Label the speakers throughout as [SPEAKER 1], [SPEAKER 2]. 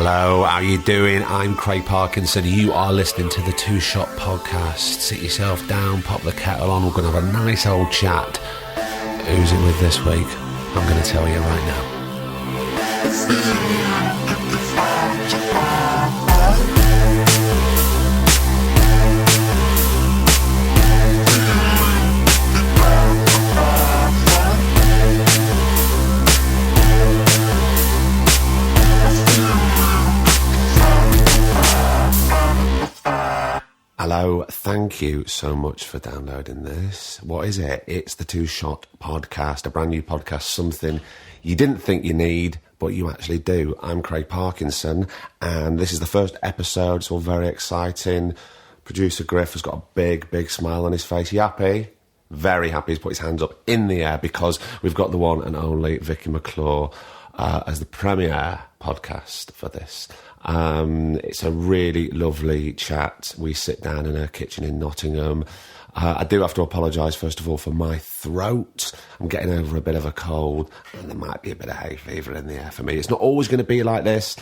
[SPEAKER 1] Hello, how you doing? I'm Craig Parkinson. You are listening to the Two Shot Podcast. Sit yourself down, pop the kettle on. We're going to have a nice old chat. Who's it with this week? I'm going to tell you right now. Hello, thank you so much for downloading this. What is it? It's the Two Shot Podcast, a brand new podcast, something you didn't think you need, but you actually do. I'm Craig Parkinson, and this is the first episode. It's all very exciting. Producer Griff has got a big smile on his face. You happy? Very happy. He's put his hands up in the air because we've got the one and only Vicky McClure as the premiere podcast for this. It's a really lovely chat. We sit down in her kitchen in Nottingham. I do have to apologise, first of all, for my throat. I'm getting over a bit of a cold, and there might be a bit of hay fever in the air for me. It's not always going to be like this.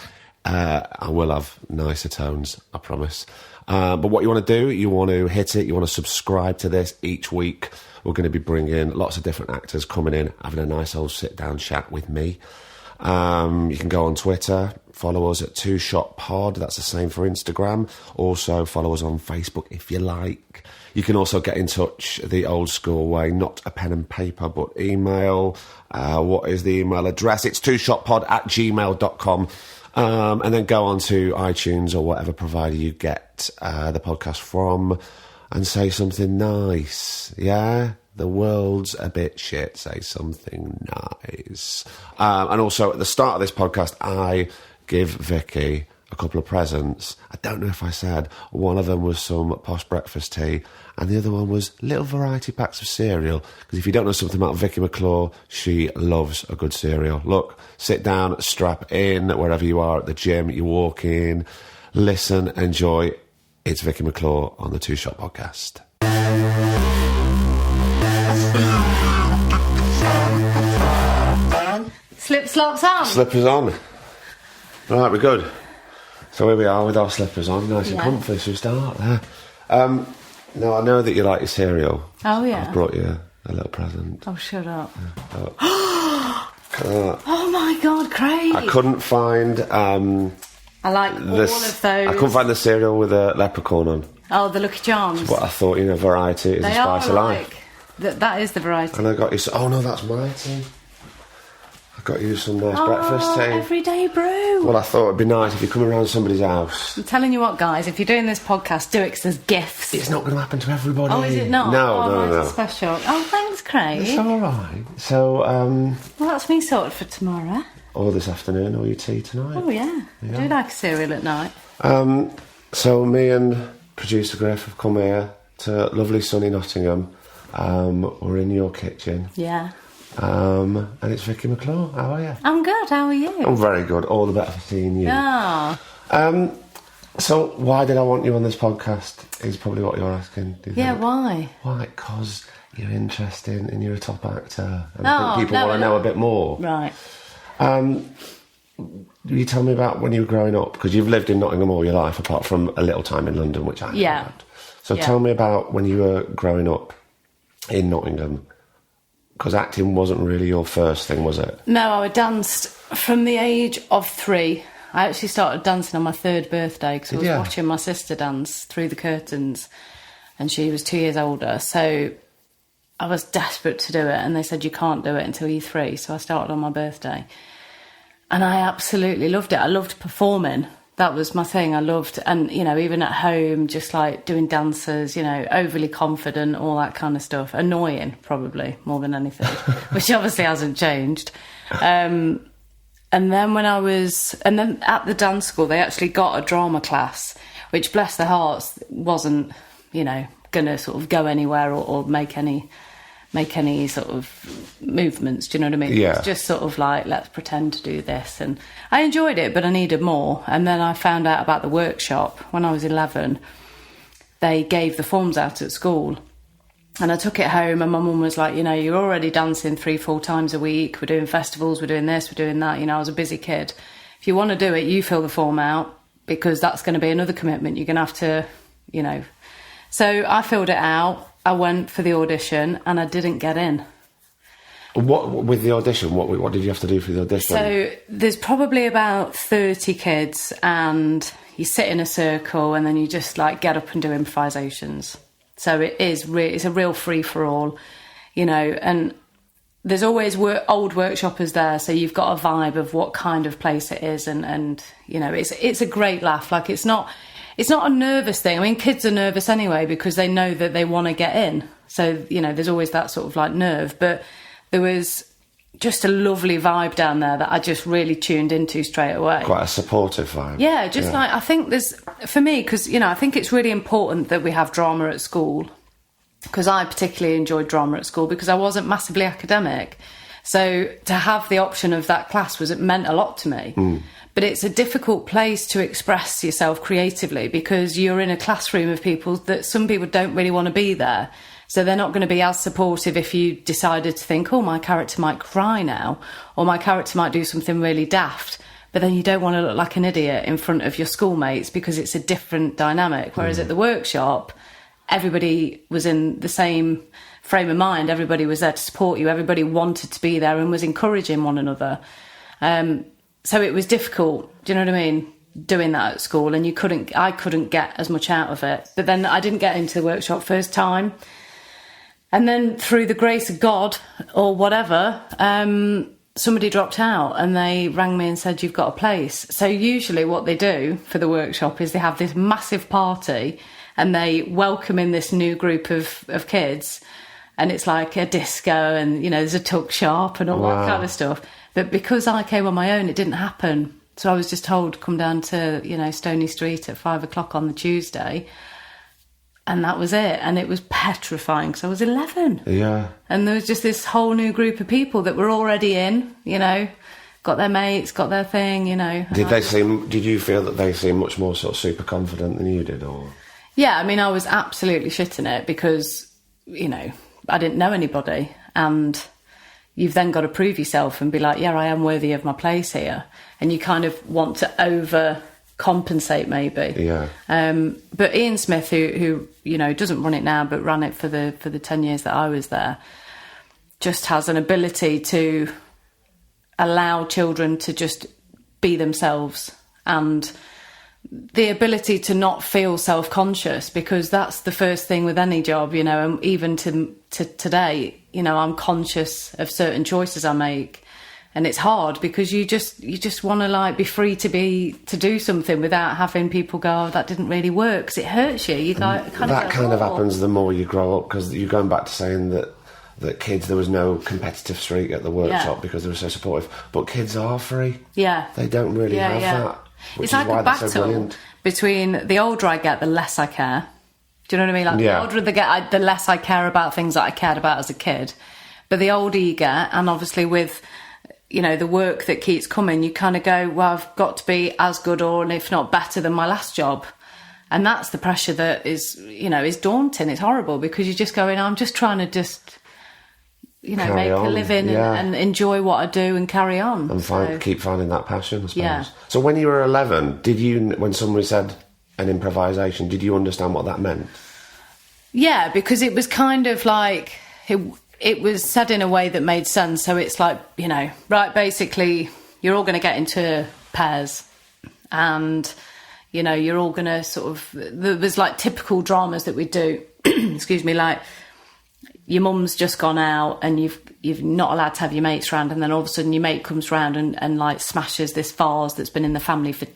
[SPEAKER 1] I will have nicer tones, I promise. But what you want to do, you want to hit it, you want to subscribe to this each week. We're going to be bringing lots of different actors coming in, having a nice old sit-down chat with me. You can go on Twitter, follow us at Two Shot Pod. That's the same for Instagram. Also follow us on Facebook if you like. You can also get in touch the old school way, not a pen and paper, but email. What is the email address? It's twoshotpod@gmail.com. And then go on to iTunes or whatever provider you get the podcast from and say something nice. Yeah? The world's a bit shit, say something nice. And also, at the start of this podcast, I give Vicky a couple of presents. I don't know if I said. One of them was some posh breakfast tea, and the other one was little variety packs of cereal. Because if you don't know something about Vicky McClure, she loves a good cereal. Look, sit down, strap in, wherever you are, at the gym, you walk in, listen, enjoy. It's Vicky McClure on the Two Shot Podcast.
[SPEAKER 2] Slip-slops on.
[SPEAKER 1] Slippers on. Right, we're good. So here we are with our slippers on, nice and comfy, so we start there. Now, I know that you like your cereal.
[SPEAKER 2] Oh, yeah.
[SPEAKER 1] I've brought you a little present.
[SPEAKER 2] Oh, shut up.
[SPEAKER 1] Oh
[SPEAKER 2] my God, Craig.
[SPEAKER 1] I couldn't find...
[SPEAKER 2] I like all of those.
[SPEAKER 1] I couldn't find the cereal with a leprechaun on.
[SPEAKER 2] Oh, the Lucky Charms.
[SPEAKER 1] But I thought, variety is the spice of life.
[SPEAKER 2] That is the variety.
[SPEAKER 1] And I got you... Oh, no, that's my tea. I got you some nice breakfast tea.
[SPEAKER 2] Everyday brew.
[SPEAKER 1] Well, I thought it'd be nice if you come around somebody's house.
[SPEAKER 2] I'm telling you what, guys, if you're doing this podcast, do it because there's gifts.
[SPEAKER 1] It's not going to happen to everybody.
[SPEAKER 2] Oh, is it not?
[SPEAKER 1] No.
[SPEAKER 2] It's special. Oh, thanks, Craig.
[SPEAKER 1] It's all right. So,
[SPEAKER 2] well, that's me sorted for tomorrow.
[SPEAKER 1] Or this afternoon, or your tea tonight.
[SPEAKER 2] Oh, yeah. I do like a cereal at night.
[SPEAKER 1] So me and producer Griff have come here to lovely sunny Nottingham. We're in your kitchen.
[SPEAKER 2] Yeah.
[SPEAKER 1] And it's Vicky McClure. How are you?
[SPEAKER 2] I'm good. How are you?
[SPEAKER 1] I'm very good. All the better for seeing you.
[SPEAKER 2] Oh.
[SPEAKER 1] So why did I want you on this podcast is probably what you're asking. Do you think?
[SPEAKER 2] Why?
[SPEAKER 1] Why? Because you're interesting and you're a top actor. And I think people want to know a bit more.
[SPEAKER 2] Right.
[SPEAKER 1] You tell me about when you were growing up, because you've lived in Nottingham all your life, apart from a little time in London, which I had. So tell me about when you were growing up in Nottingham, because acting wasn't really your first thing, was it?
[SPEAKER 2] No, I danced from the age of 3. I actually started dancing on my 3rd birthday because I was watching my sister dance through the curtains, and she was 2 years older. So I was desperate to do it, and they said you can't do it until you're 3. So I started on my birthday, and I absolutely loved it. I loved performing. That was my thing. I loved, and even at home, just like doing dances, overly confident, all that kind of stuff. Annoying, probably, more than anything, which obviously hasn't changed. And then at the dance school, they actually got a drama class, which, bless their hearts, wasn't, going to sort of go anywhere or make any sort of movements, do you know what I mean?
[SPEAKER 1] Yeah.
[SPEAKER 2] It's just sort of like, let's pretend to do this. And I enjoyed it, but I needed more. And then I found out about the workshop when I was 11. They gave the forms out at school. And I took it home, and my mum was like, you're already dancing 3-4 times a week. We're doing festivals, we're doing this, we're doing that. I was a busy kid. if you want to do it, you fill the form out, because that's going to be another commitment. You're going to have to, you know. So I filled it out. I went for the audition and I didn't get in.
[SPEAKER 1] What with the audition? What did you have to do for the audition?
[SPEAKER 2] So there's probably about 30 kids, and you sit in a circle, and then you just like get up and do improvisations. So it's a real free for all, you know. And there's always old workshoppers there, so you've got a vibe of what kind of place it is, and you know, it's a great laugh. Like it's not a nervous thing. I mean, kids are nervous anyway because they know that they want to get in. So you know, there's always that sort of like nerve, but there was just a lovely vibe down there that I just really tuned into straight away.
[SPEAKER 1] Quite a supportive vibe.
[SPEAKER 2] Yeah, like, I think for me, because, you know, I think it's really important that we have drama at school, because I particularly enjoyed drama at school because I wasn't massively academic. So to have the option of that class it meant a lot to me. But it's a difficult place to express yourself creatively, because you're in a classroom of people that some people don't really want to be there. So they're not going to be as supportive if you decided to think, oh, my character might cry now, or my character might do something really daft. But then you don't want to look like an idiot in front of your schoolmates, because it's a different dynamic. Whereas at the workshop, everybody was in the same frame of mind. Everybody was there to support you. Everybody wanted to be there and was encouraging one another. So it was difficult, do you know what I mean, doing that at school, and I couldn't get as much out of it. But then I didn't get into the workshop first time. And then through the grace of God or whatever, somebody dropped out and they rang me and said, you've got a place. So usually what they do for the workshop is they have this massive party and they welcome in this new group of kids, and it's like a disco, and, you know, there's a tuck shop and all that kind of stuff. But because I came on my own, it didn't happen. So I was just told, come down to, you know, Stony Street at 5 o'clock on the Tuesday. And that was it. And it was petrifying because I was 11.
[SPEAKER 1] Yeah.
[SPEAKER 2] And there was just this whole new group of people that were already in, you know, got their mates, got their thing, you know.
[SPEAKER 1] Did you feel that they seemed much more sort of super confident than you did, or?
[SPEAKER 2] Yeah, I mean, I was absolutely shitting it because, you know, I didn't know anybody. And you've then got to prove yourself and be like, yeah, I am worthy of my place here. And you kind of want to overcompensate, maybe.
[SPEAKER 1] Yeah.
[SPEAKER 2] But Ian Smith, who you know doesn't run it now, but ran it for the 10 years that I was there, just has an ability to allow children to just be themselves, and the ability to not feel self-conscious, because that's the first thing with any job, you know. And even to today, you know, I'm conscious of certain choices I make. And it's hard because you just want to like be free to do something without having people go, oh, that didn't really work, because it hurts you. You like kind of
[SPEAKER 1] happens the more you grow up, because you're going back to saying that kids, there was no competitive streak at the workshop because they were so supportive. But kids are free. Yeah, they don't really have that.
[SPEAKER 2] It's like a battle between the older I get, the less I care. Do you know what I mean? Like the older they get, the less I care about things that I cared about as a kid. But the older you get, and obviously with, you know, the work that keeps coming, you kind of go, well, I've got to be as good or if not better than my last job. And that's the pressure that is, you know, is daunting. It's horrible because you're just going, I'm just trying to you know, make a living and enjoy what I do and carry on.
[SPEAKER 1] And keep finding that passion, I suppose. Yeah. So when you were 11, when somebody said an improvisation, did you understand what that meant?
[SPEAKER 2] Yeah, because it was kind of like... It was said in a way that made sense. So it's like, you know, right, basically, you're all going to get into pairs and, you know, you're all going to sort of... There's like typical dramas that we do, excuse me, like your mum's just gone out and you've not allowed to have your mates round, and then all of a sudden your mate comes round and like smashes this vase that's been in the family for,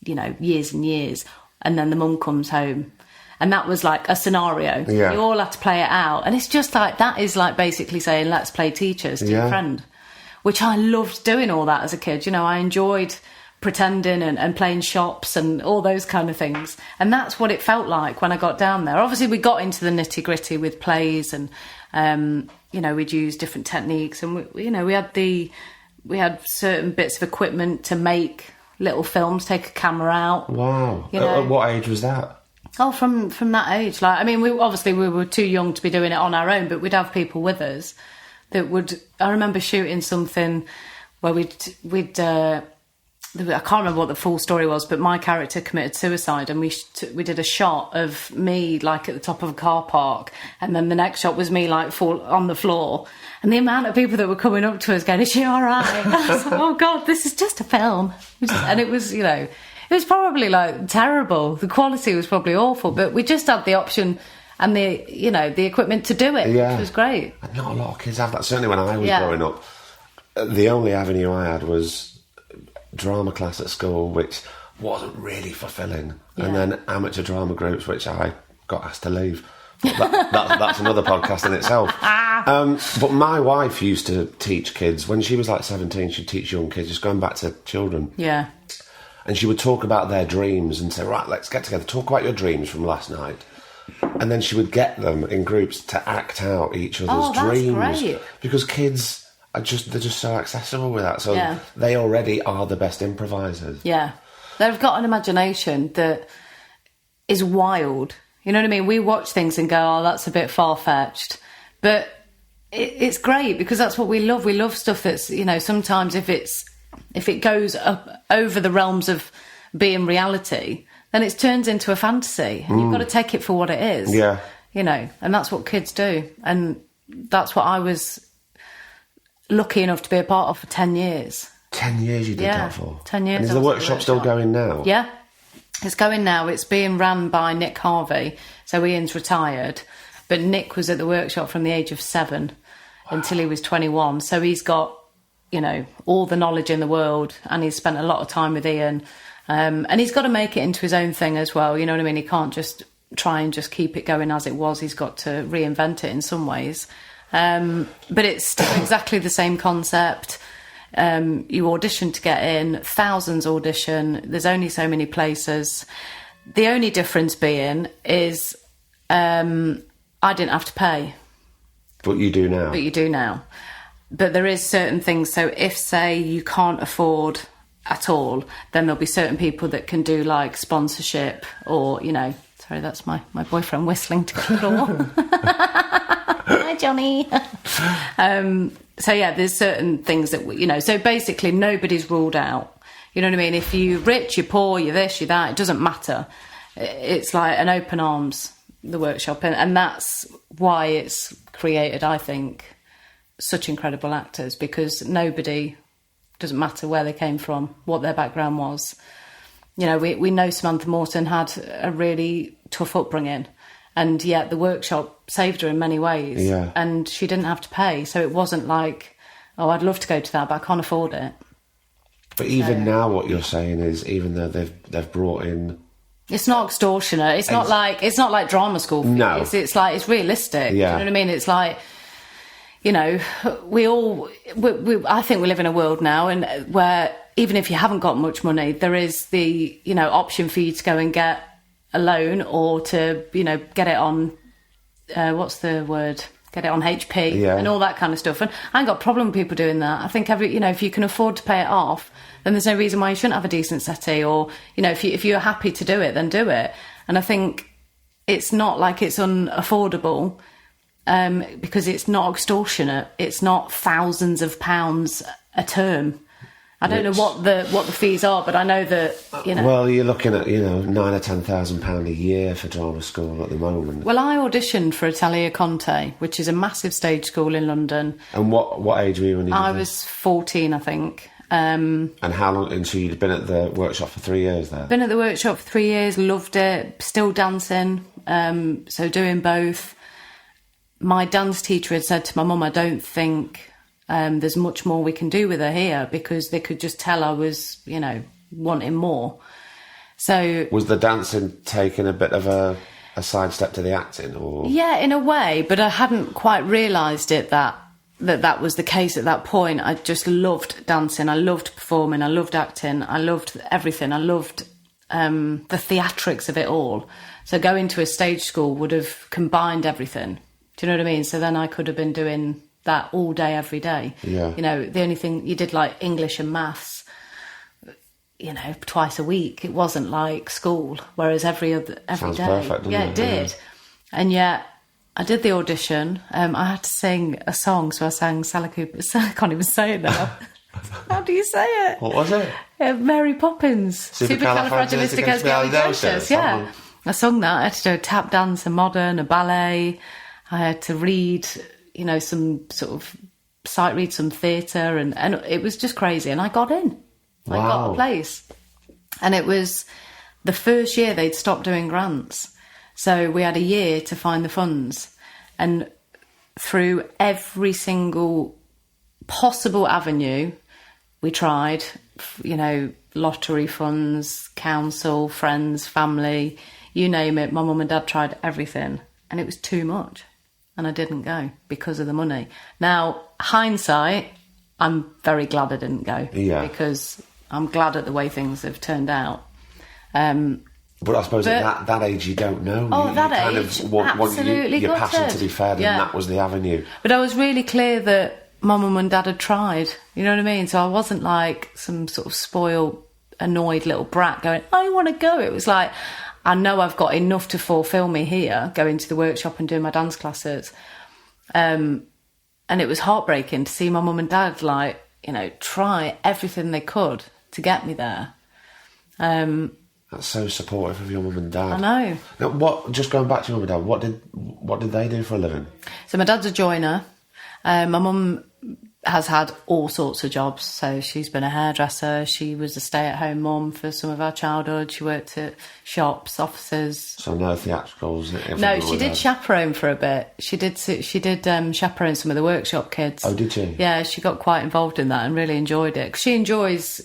[SPEAKER 2] you know, years and years, and then the mum comes home. And that was like a scenario. Yeah. You all had to play it out. And it's just like, that is like basically saying, let's play teachers to your friend. Which I loved doing all that as a kid. You know, I enjoyed pretending and playing shops and all those kind of things. And that's what it felt like when I got down there. Obviously, we got into the nitty-gritty with plays and, you know, we'd use different techniques. And, we had certain bits of equipment to make little films, take a camera out.
[SPEAKER 1] Wow.
[SPEAKER 2] You know.
[SPEAKER 1] At what age was that?
[SPEAKER 2] Oh, from that age. Like, I mean, we were too young to be doing it on our own, but we'd have people with us that would... I remember shooting something where we'd I can't remember what the full story was, but my character committed suicide, and we did a shot of me like at the top of a car park, and then the next shot was me like fall on the floor, and the amount of people that were coming up to us going, "Is she all right?" I was like, "Oh God, this is just a film," and it was, it was probably like terrible. The quality was probably awful, but we just had the option and the equipment to do it, which was great.
[SPEAKER 1] And not a lot of kids have that. Certainly when I was growing up, the only avenue I had was drama class at school, which wasn't really fulfilling, and then amateur drama groups, which I got asked to leave. That's another podcast in itself. But my wife used to teach kids. When she was like 17, she'd teach young kids, just going back to children.
[SPEAKER 2] Yeah.
[SPEAKER 1] And she would talk about their dreams and say, right, let's get together, talk about your dreams from last night. And then she would get them in groups to act out each other's dreams. Great. Because kids... they're just so accessible with that. So they already are the best improvisers. Yeah.
[SPEAKER 2] They've got an imagination that is wild. You know what I mean? We watch things and go, oh, that's a bit far-fetched. But it's great because that's what we love. We love stuff that's, sometimes if it goes up over the realms of being reality, then it turns into a fantasy. And you've got to take it for what it is. Yeah. And that's what kids do. And that's what I was... lucky enough to be a part of for 10 years.
[SPEAKER 1] 10 years you did that for?
[SPEAKER 2] 10 years.
[SPEAKER 1] And is the workshop still going now?
[SPEAKER 2] Yeah, it's going now. It's being run by Nick Harvey. So Ian's retired. But Nick was at the workshop from the age of 7 until he was 21. So he's got, all the knowledge in the world, and he's spent a lot of time with Ian. And he's got to make it into his own thing as well. You know what I mean? He can't just try and just keep it going as it was. He's got to reinvent it in some ways. But it's still exactly the same concept. You audition to get in, thousands audition, there's only so many places. The only difference being is I didn't have to pay.
[SPEAKER 1] But you do now.
[SPEAKER 2] But there is certain things, so if, say, you can't afford at all, then there'll be certain people that can do, like, sponsorship or, sorry, that's my boyfriend whistling to the door. Hi, Johnny. So, there's certain things that, so basically nobody's ruled out. You know what I mean? If you're rich, you're poor, you're this, you're that, it doesn't matter. It's like an open arms, the workshop. And that's why it's created, I think, such incredible actors, because doesn't matter where they came from, what their background was. We know Samantha Morton had a really tough upbringing. And yet the workshop saved her in many ways. Yeah. And she didn't have to pay. So it wasn't like, oh, I'd love to go to that, but I can't afford it.
[SPEAKER 1] But even now what you're saying is, even though they've brought in...
[SPEAKER 2] It's not extortionate. It's not like drama school.
[SPEAKER 1] No.
[SPEAKER 2] It's like, it's realistic. Yeah. You know what I mean? It's like, I think we live in a world now where even if you haven't got much money, there is the, option for you to go and get a loan or to, get it on, what's the word? Get it on HP and all that kind of stuff. And I ain't got a problem with people doing that. I think if you can afford to pay it off, then there's no reason why you shouldn't have a decent settee, or, if you're happy to do it, then do it. And I think it's not like it's unaffordable, because it's not extortionate. It's not thousands of pounds a term. I don't know what the fees are, but I know that,
[SPEAKER 1] Well, you're looking at, £9,000 or £10,000 a year for drama school at the moment.
[SPEAKER 2] Well, I auditioned for Atelier Conte, which is a massive stage school in London.
[SPEAKER 1] And what age were you when you did
[SPEAKER 2] I was 14, I think.
[SPEAKER 1] And how long? And so you'd been at the workshop for 3 years there?
[SPEAKER 2] Been at the workshop for 3 years, loved it, still dancing, so doing both. My dance teacher had said to my mum, I don't think... there's much more we can do with her here, because they could just tell I was, wanting more. So
[SPEAKER 1] was the dancing taking a bit of a sidestep to the acting, or?
[SPEAKER 2] Yeah, in a way, but I hadn't quite realised it that was the case at that point. I just loved dancing. I loved performing. I loved acting. I loved everything. I loved the theatrics of it all. So going to a stage school would have combined everything. Do you know what I mean? So then I could have been doing that all day, every day. Yeah. The only thing you did, like English and maths, twice a week. It wasn't like school, whereas every
[SPEAKER 1] Sounds
[SPEAKER 2] day.
[SPEAKER 1] Perfect, doesn't it?
[SPEAKER 2] It did. Yeah. And yet I did the audition. I had to sing a song, so I sang Sally Cooper's. I can't even say it now. How do you say it?
[SPEAKER 1] What was it?
[SPEAKER 2] Mary Poppins.
[SPEAKER 1] Supercalifragilisticexpialidocious.
[SPEAKER 2] Yeah. I sung that. I had to do a tap dance, a modern, a ballet. I had to read, some sort of sight read some theatre, and it was just crazy. And I got in.
[SPEAKER 1] Wow.
[SPEAKER 2] I got a place. And it was the first year they'd stopped doing grants. So we had a year to find the funds. And through every single possible avenue, we tried, lottery funds, council, friends, family, you name it. My mum and dad tried everything, and it was too much. And I didn't go because of the money. Now, hindsight, I'm very glad I didn't go.
[SPEAKER 1] Yeah.
[SPEAKER 2] Because I'm glad at the way things have turned out.
[SPEAKER 1] But I suppose at that age, you don't know.
[SPEAKER 2] Oh,
[SPEAKER 1] you
[SPEAKER 2] that
[SPEAKER 1] kind
[SPEAKER 2] age,
[SPEAKER 1] of want
[SPEAKER 2] absolutely
[SPEAKER 1] your passion
[SPEAKER 2] gutted.
[SPEAKER 1] to be fed, and that was the avenue.
[SPEAKER 2] But I was really clear that my mum and dad had tried. You know what I mean? So I wasn't like some sort of spoiled, annoyed little brat going, I want to go. It was like, I know I've got enough to fulfil me here, going to the workshop and doing my dance classes. And it was heartbreaking to see my mum and dad, try everything they could to get me there.
[SPEAKER 1] That's so supportive of your mum and dad.
[SPEAKER 2] I know.
[SPEAKER 1] Now, just going back to your mum and dad, what did they do for a living?
[SPEAKER 2] So my dad's a joiner. My mum has had all sorts of jobs. So she's been a hairdresser. She was a stay-at-home mum for some of our childhood. She worked at shops, offices. So
[SPEAKER 1] no theatricals?
[SPEAKER 2] No, she did chaperone for a bit. She did chaperone some of the workshop kids.
[SPEAKER 1] Oh, did she?
[SPEAKER 2] Yeah, she got quite involved in that and really enjoyed it. 'Cause she enjoys,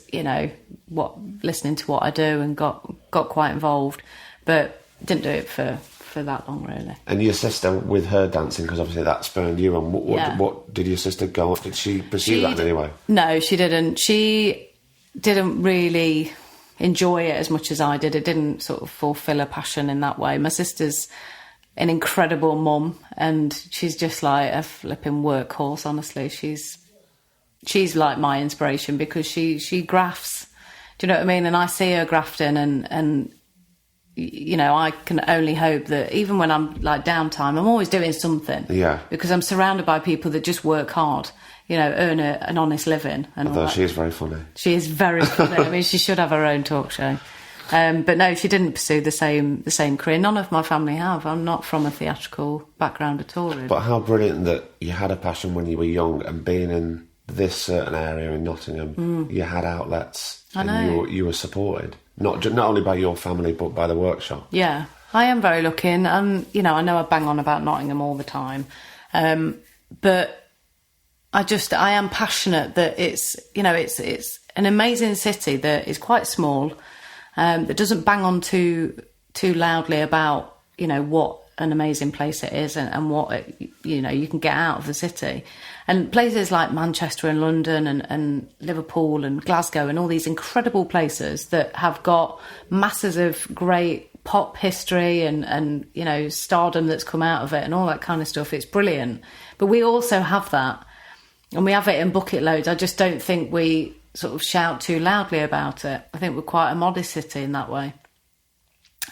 [SPEAKER 2] listening to what I do, and got quite involved. But didn't do it for that long, really.
[SPEAKER 1] And your sister, with her dancing, because obviously that spurned you on, what did your sister go on? Did she pursue that in any way? No,
[SPEAKER 2] she didn't. She didn't really enjoy it as much as I did. It didn't sort of fulfil her passion in that way. My sister's an incredible mum, and she's just like a flipping workhorse, honestly. She's like my inspiration, because she grafts. Do you know what I mean? And I see her grafting, and I can only hope that even when I'm like downtime, I'm always doing something.
[SPEAKER 1] Yeah.
[SPEAKER 2] Because I'm surrounded by people that just work hard, earn an honest living. And
[SPEAKER 1] although she is very funny.
[SPEAKER 2] She is very funny. I mean, she should have her own talk show. But no, she didn't pursue the same career. None of my family have. I'm not from a theatrical background at all, really.
[SPEAKER 1] But how brilliant that you had a passion when you were young, and being in this certain area in Nottingham, you had outlets.
[SPEAKER 2] I know.
[SPEAKER 1] And you were supported. Not only by your family, but by the workshop. Yeah,
[SPEAKER 2] I am very lucky. And, I know I bang on about Nottingham all the time. But I am passionate that it's an amazing city that is quite small, that doesn't bang on too loudly about, what an amazing place it is, and what, you can get out of the city. And places like Manchester and London and Liverpool and Glasgow and all these incredible places that have got masses of great pop history and stardom that's come out of it and all that kind of stuff. It's brilliant. But we also have that. And we have it in bucket loads. I just don't think we sort of shout too loudly about it. I think we're quite a modest city in that way.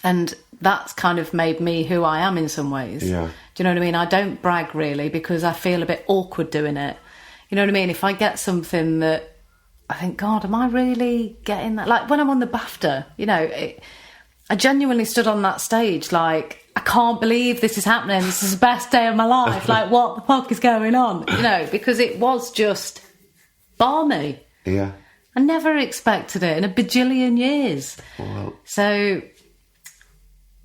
[SPEAKER 2] And that's kind of made me who I am in some ways.
[SPEAKER 1] Yeah.
[SPEAKER 2] Do you know what I mean? I don't brag, really, because I feel a bit awkward doing it. You know what I mean? If I get something that I think, God, am I really getting that? Like when I'm on the BAFTA, I genuinely stood on that stage like, I can't believe this is happening. This is the best day of my life. Like, what the fuck is going on? Because it was just balmy.
[SPEAKER 1] Yeah.
[SPEAKER 2] I never expected it in a bajillion years.
[SPEAKER 1] Well.
[SPEAKER 2] So,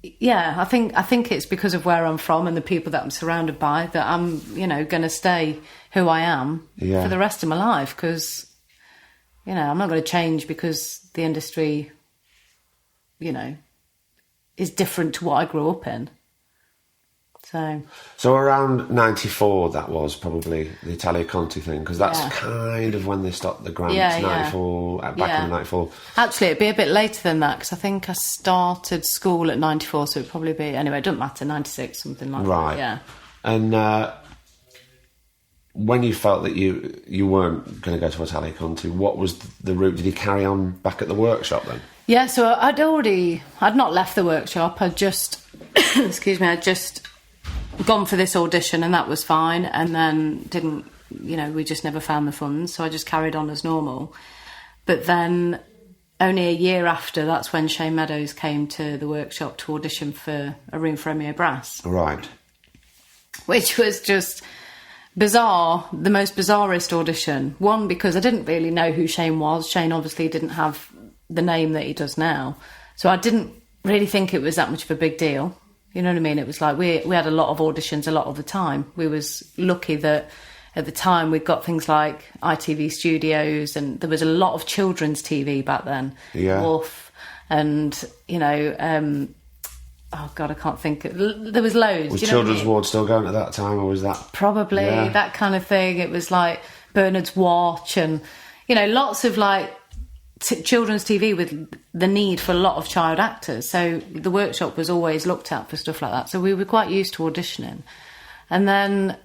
[SPEAKER 2] yeah, I think it's because of where I'm from and the people that I'm surrounded by that I'm, going to stay who I am for the rest of my life, because, I'm not going to change because the industry, is different to what I grew up in.
[SPEAKER 1] So around 94, that was probably the Italia Conti thing, because that's kind of when they stopped the grants, 94, back in 94.
[SPEAKER 2] Actually, it'd be a bit later than that, because I think I started school at 94, so it'd probably be, anyway, it doesn't matter, 96, something like that, yeah.
[SPEAKER 1] And when you felt that you weren't going to go to Italia Conti, what was the route? Did you carry on back at the workshop then? Yeah, so
[SPEAKER 2] I'd not left the workshop, I'd just, I'd just gone for this audition, and that was fine, and then didn't we just never found the funds, so I just carried on as normal. But then only a year after, that's when Shane Meadows came to the workshop to audition for A Room for Romeo Brass.
[SPEAKER 1] Right.
[SPEAKER 2] Which was just bizarre, the most bizarrest audition. One, because I didn't really know who Shane was. Shane obviously didn't have the name that he does now. So I didn't really think it was that much of a big deal. You know what I mean? It was like we had a lot of auditions a lot of the time. We was lucky that at the time we'd got things like ITV Studios, and there was a lot of children's TV back then.
[SPEAKER 1] Yeah.
[SPEAKER 2] Wolf, and, oh God, I can't think. There was loads.
[SPEAKER 1] Was Children's Ward still going at that time, or was that...
[SPEAKER 2] Probably, that kind of thing. It was like Bernard's Watch and, lots of like children's TV with the need for a lot of child actors. So the workshop was always looked at for stuff like that. So we were quite used to auditioning. And then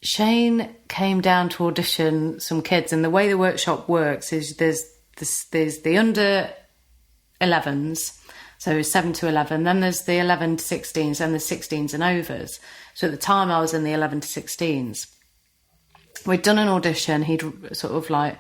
[SPEAKER 2] Shane came down to audition some kids. And the way the workshop works is there's the under 11s, so 7 to 11. Then there's the 11 to 16s and the 16s and overs. So at the time I was in the 11 to 16s. We'd done an audition. He'd sort of like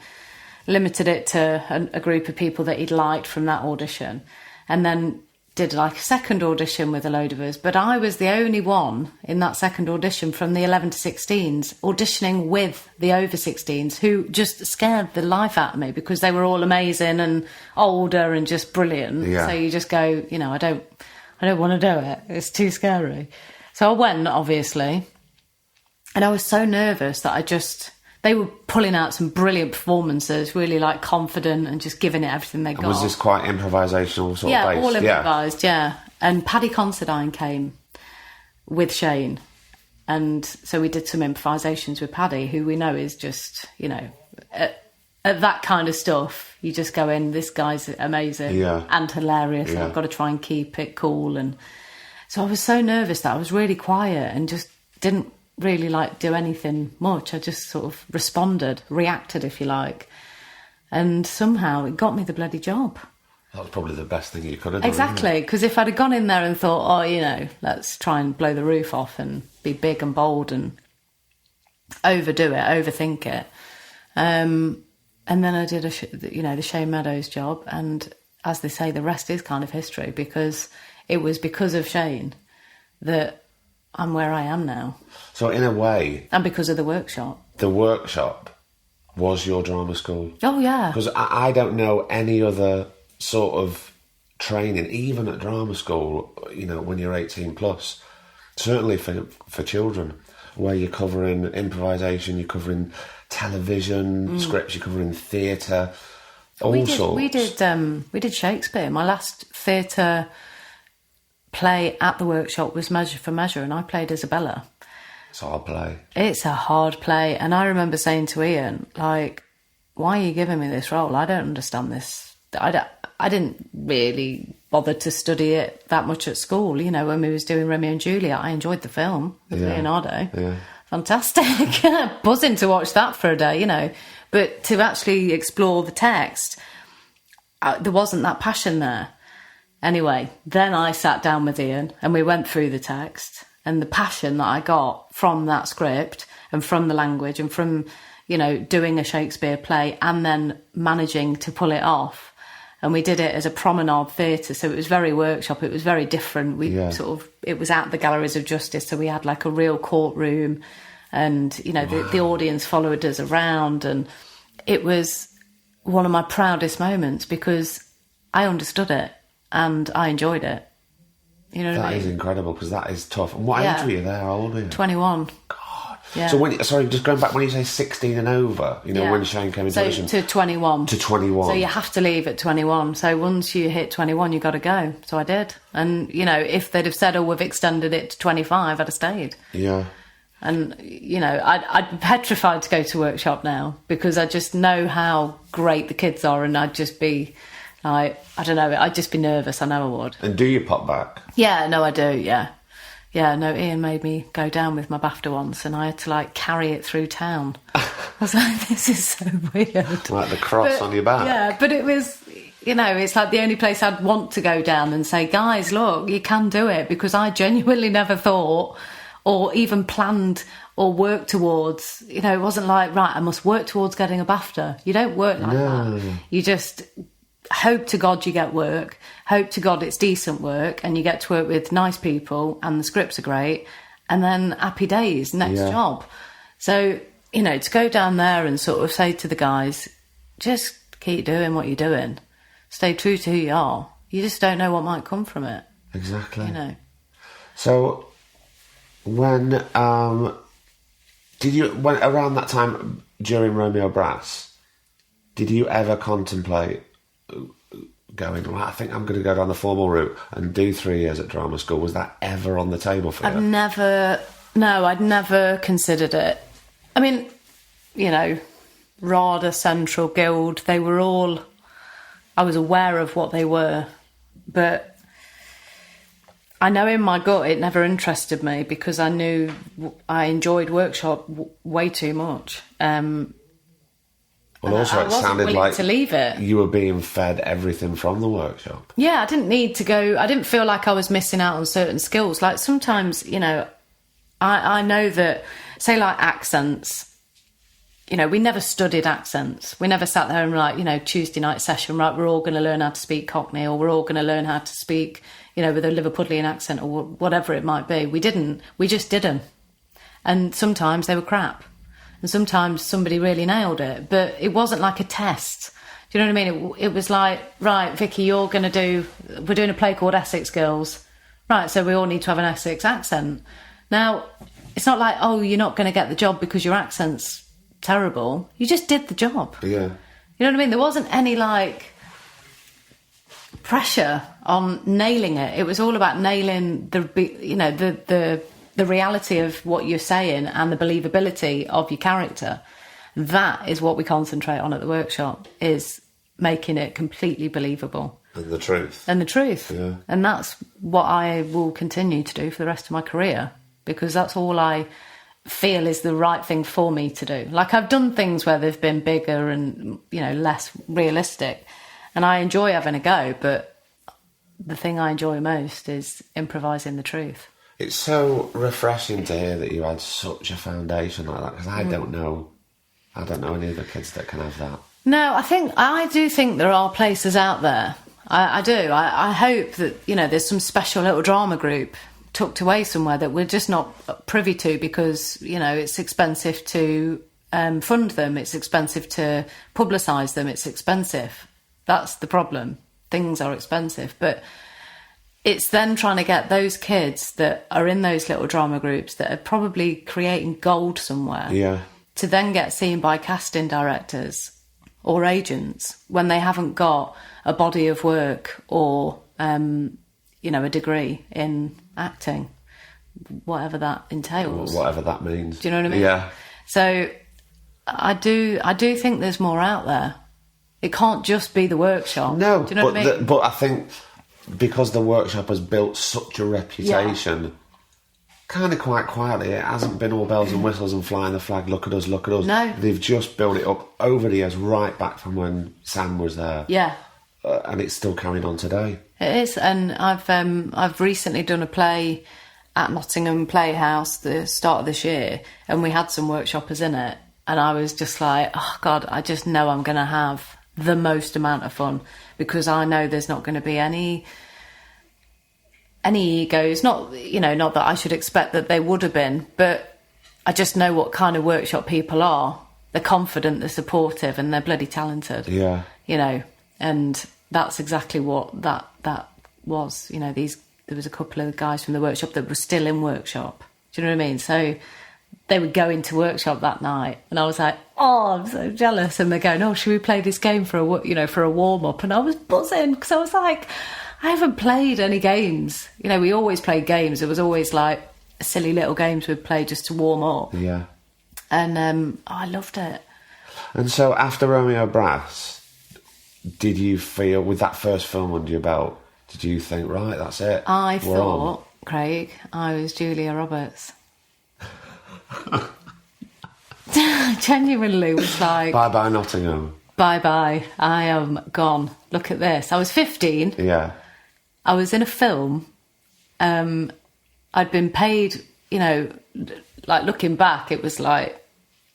[SPEAKER 2] limited it to a group of people that he'd liked from that audition, and then did like a second audition with a load of us. But I was the only one in that second audition from the 11 to 16s auditioning with the over 16s, who just scared the life out of me because they were all amazing and older and just brilliant.
[SPEAKER 1] Yeah.
[SPEAKER 2] So you just go, I don't want to do it. It's too scary. So I went, obviously, and I was so nervous that they were pulling out some brilliant performances, really like confident and just giving it everything they got.
[SPEAKER 1] Was this quite improvisational sort of based?
[SPEAKER 2] Yeah, all improvised, yeah. And Paddy Considine came with Shane. And so we did some improvisations with Paddy, who we know is just, at that kind of stuff, you just go in, this guy's amazing and hilarious. Yeah. I've got to try and keep it cool. And so I was so nervous that I was really quiet and just didn't really do anything much. I just sort of reacted, if you like, and somehow it got me the bloody job.
[SPEAKER 1] That was probably the best thing you could have done.
[SPEAKER 2] Exactly, because if I'd have gone in there and thought, let's try and blow the roof off and be big and bold and overdo it, overthink it, and then I did the Shane Meadows job, and as they say, the rest is kind of history, because it was because of Shane that I'm where I am now.
[SPEAKER 1] So in a way...
[SPEAKER 2] And because of the workshop.
[SPEAKER 1] The workshop was your drama school?
[SPEAKER 2] Oh, yeah.
[SPEAKER 1] Because I don't know any other sort of training, even at drama school, when you're 18 plus, certainly for children, where you're covering improvisation, you're covering television scripts, you're covering theatre, all sorts. We did Shakespeare. My last theatre play at the workshop was Measure for Measure, and I played Isabella. It's a hard play. It's
[SPEAKER 2] a hard play, and I remember saying to Ian, why are you giving me this role? I don't understand this. I didn't really bother to study it that much at school. When we was doing Romeo and Juliet, I enjoyed the film with Leonardo. Yeah. Fantastic. Buzzing to watch that for a day, But to actually explore the text, there wasn't that passion there. Anyway, then I sat down with Ian and we went through the text, and the passion that I got from that script and from the language and from, doing a Shakespeare play and then managing to pull it off. And we did it as a promenade theatre, so it was very workshop, it was very different. It was at the Galleries of Justice, so we had like a real courtroom, and, the audience followed us around, and it was one of my proudest moments because I understood it. And I enjoyed it. You know what I mean? That
[SPEAKER 1] is incredible, because that is tough. And what age were you there? How old were you?
[SPEAKER 2] 21.
[SPEAKER 1] God. Yeah. So just going back, when you say 16 and over, when Shane came into audition.
[SPEAKER 2] To 21.
[SPEAKER 1] To 21.
[SPEAKER 2] So you have to leave at 21. So once you hit 21, you got to go. So I did. And, if they'd have said, we've extended it to 25, I'd have stayed. Yeah. And, I'd petrified to go to workshop now, because I just know how great the kids are, and I'd just be... I don't know, I'd just be nervous, I know I would.
[SPEAKER 1] And do you pop back?
[SPEAKER 2] Yeah, no, I do, yeah. Yeah, no, Ian made me go down with my BAFTA once, and I had to, carry it through town. I was like, this is so weird.
[SPEAKER 1] Like the cross on your back.
[SPEAKER 2] Yeah, but it was, it's like the only place I'd want to go down and say, guys, look, you can do it, because I genuinely never thought or even planned or worked towards. You know, it wasn't like, right, I must work towards getting a BAFTA. You don't work like that. You just hope to God you get work, hope to God it's decent work, and you get to work with nice people and the scripts are great, and then happy days, next job. So, you know, to go down there and sort of say to the guys, just keep doing what you're doing. Stay true to who you are. You just don't know what might come from it.
[SPEAKER 1] Exactly.
[SPEAKER 2] You know.
[SPEAKER 1] So, when around that time during Romeo Brass, did you ever contemplate going, well, I think I'm going to go down the formal route and do 3 years at drama school? Was that ever on the table for you?
[SPEAKER 2] I'd never considered it. I mean, you know, RADA, Central, Guild, they were all, I was aware of what they were, but I know in my gut it never interested me because I knew I enjoyed workshop way too much.
[SPEAKER 1] Well, also it sounded like
[SPEAKER 2] to leave it.
[SPEAKER 1] You were being fed everything from the workshop. Yeah,
[SPEAKER 2] I didn't need to go. I didn't feel like I was missing out on certain skills. Like sometimes, you know, I know that, say like accents, you know, we never studied accents. We never sat there and like, you know, Tuesday night session, right, we're all going to learn how to speak Cockney, or we're all going to learn how to speak, you know, with a Liverpudlian accent or whatever it might be. We didn't. We just did them. And sometimes they were crap. And sometimes somebody really nailed it. But it wasn't like a test. Do you know what I mean? It was like, right, Vicky, we're doing a play called Essex Girls. Right, so we all need to have an Essex accent. Now, it's not like, oh, you're not going to get the job because your accent's terrible. You just did the job.
[SPEAKER 1] Yeah.
[SPEAKER 2] You know what I mean? There wasn't any, like, pressure on nailing it. It was all about nailing the reality of what you're saying and the believability of your character. That is what we concentrate on at the workshop, is making it completely believable.
[SPEAKER 1] And the truth.
[SPEAKER 2] Yeah. And that's what I will continue to do for the rest of my career, because that's all I feel is the right thing for me to do. Like, I've done things where they've been bigger and, you know, less realistic, and I enjoy having a go, but the thing I enjoy most is improvising the truth.
[SPEAKER 1] It's so refreshing to hear that you had such a foundation like that, because I don't know any other kids that can have that.
[SPEAKER 2] No, I do think there are places out there. I do. I hope that, you know, there's some special little drama group tucked away somewhere that we're just not privy to because, you know, it's expensive to fund them. It's expensive to publicise them. It's expensive. That's the problem. Things are expensive. But it's then trying to get those kids that are in those little drama groups that are probably creating gold somewhere to then get seen by casting directors or agents when they haven't got a body of work or, you know, a degree in acting, whatever that entails.
[SPEAKER 1] Whatever that means.
[SPEAKER 2] Do you know what I mean?
[SPEAKER 1] Yeah.
[SPEAKER 2] So I do think there's more out there. It can't just be the workshop.
[SPEAKER 1] No,
[SPEAKER 2] do you know what I mean?
[SPEAKER 1] But I think because the workshop has built such a reputation, kind of quite quietly, it hasn't been all bells and whistles and flying the flag, look at us, look at us.
[SPEAKER 2] No.
[SPEAKER 1] They've just built it up over the years, right back from when Sam was there.
[SPEAKER 2] Yeah.
[SPEAKER 1] And it's still carrying on today.
[SPEAKER 2] It is, and I've recently done a play at Nottingham Playhouse the start of this year, and we had some workshoppers in it, and I was just like, oh God, I just know I'm going to have the most amount of fun, because I know there's not going to be any egos. Not that I should expect that they would have been, but I just know what kind of workshop people are. They're confident, they're supportive, and they're bloody talented.
[SPEAKER 1] Yeah.
[SPEAKER 2] You know, and that's exactly what that was. You know, there was a couple of guys from the workshop that were still in workshop. Do you know what I mean? So they would go into workshop that night, and I was like, oh, I'm so jealous. And they're going, oh, should we play this game for a warm up? And I was buzzing because I was like, I haven't played any games. You know, we always played games. It was always like silly little games we'd play just to warm up.
[SPEAKER 1] Yeah.
[SPEAKER 2] And I loved it.
[SPEAKER 1] And so after Romeo Brass, did you feel, with that first film under your belt, did you think, right, that's it?
[SPEAKER 2] I thought, Craig, I was Julia Roberts. Genuinely was like,
[SPEAKER 1] bye-bye Nottingham.
[SPEAKER 2] Bye-bye, I am gone. Look at this. I was 15.
[SPEAKER 1] Yeah.
[SPEAKER 2] I was in a film. I'd been paid, you know, like looking back, it was like,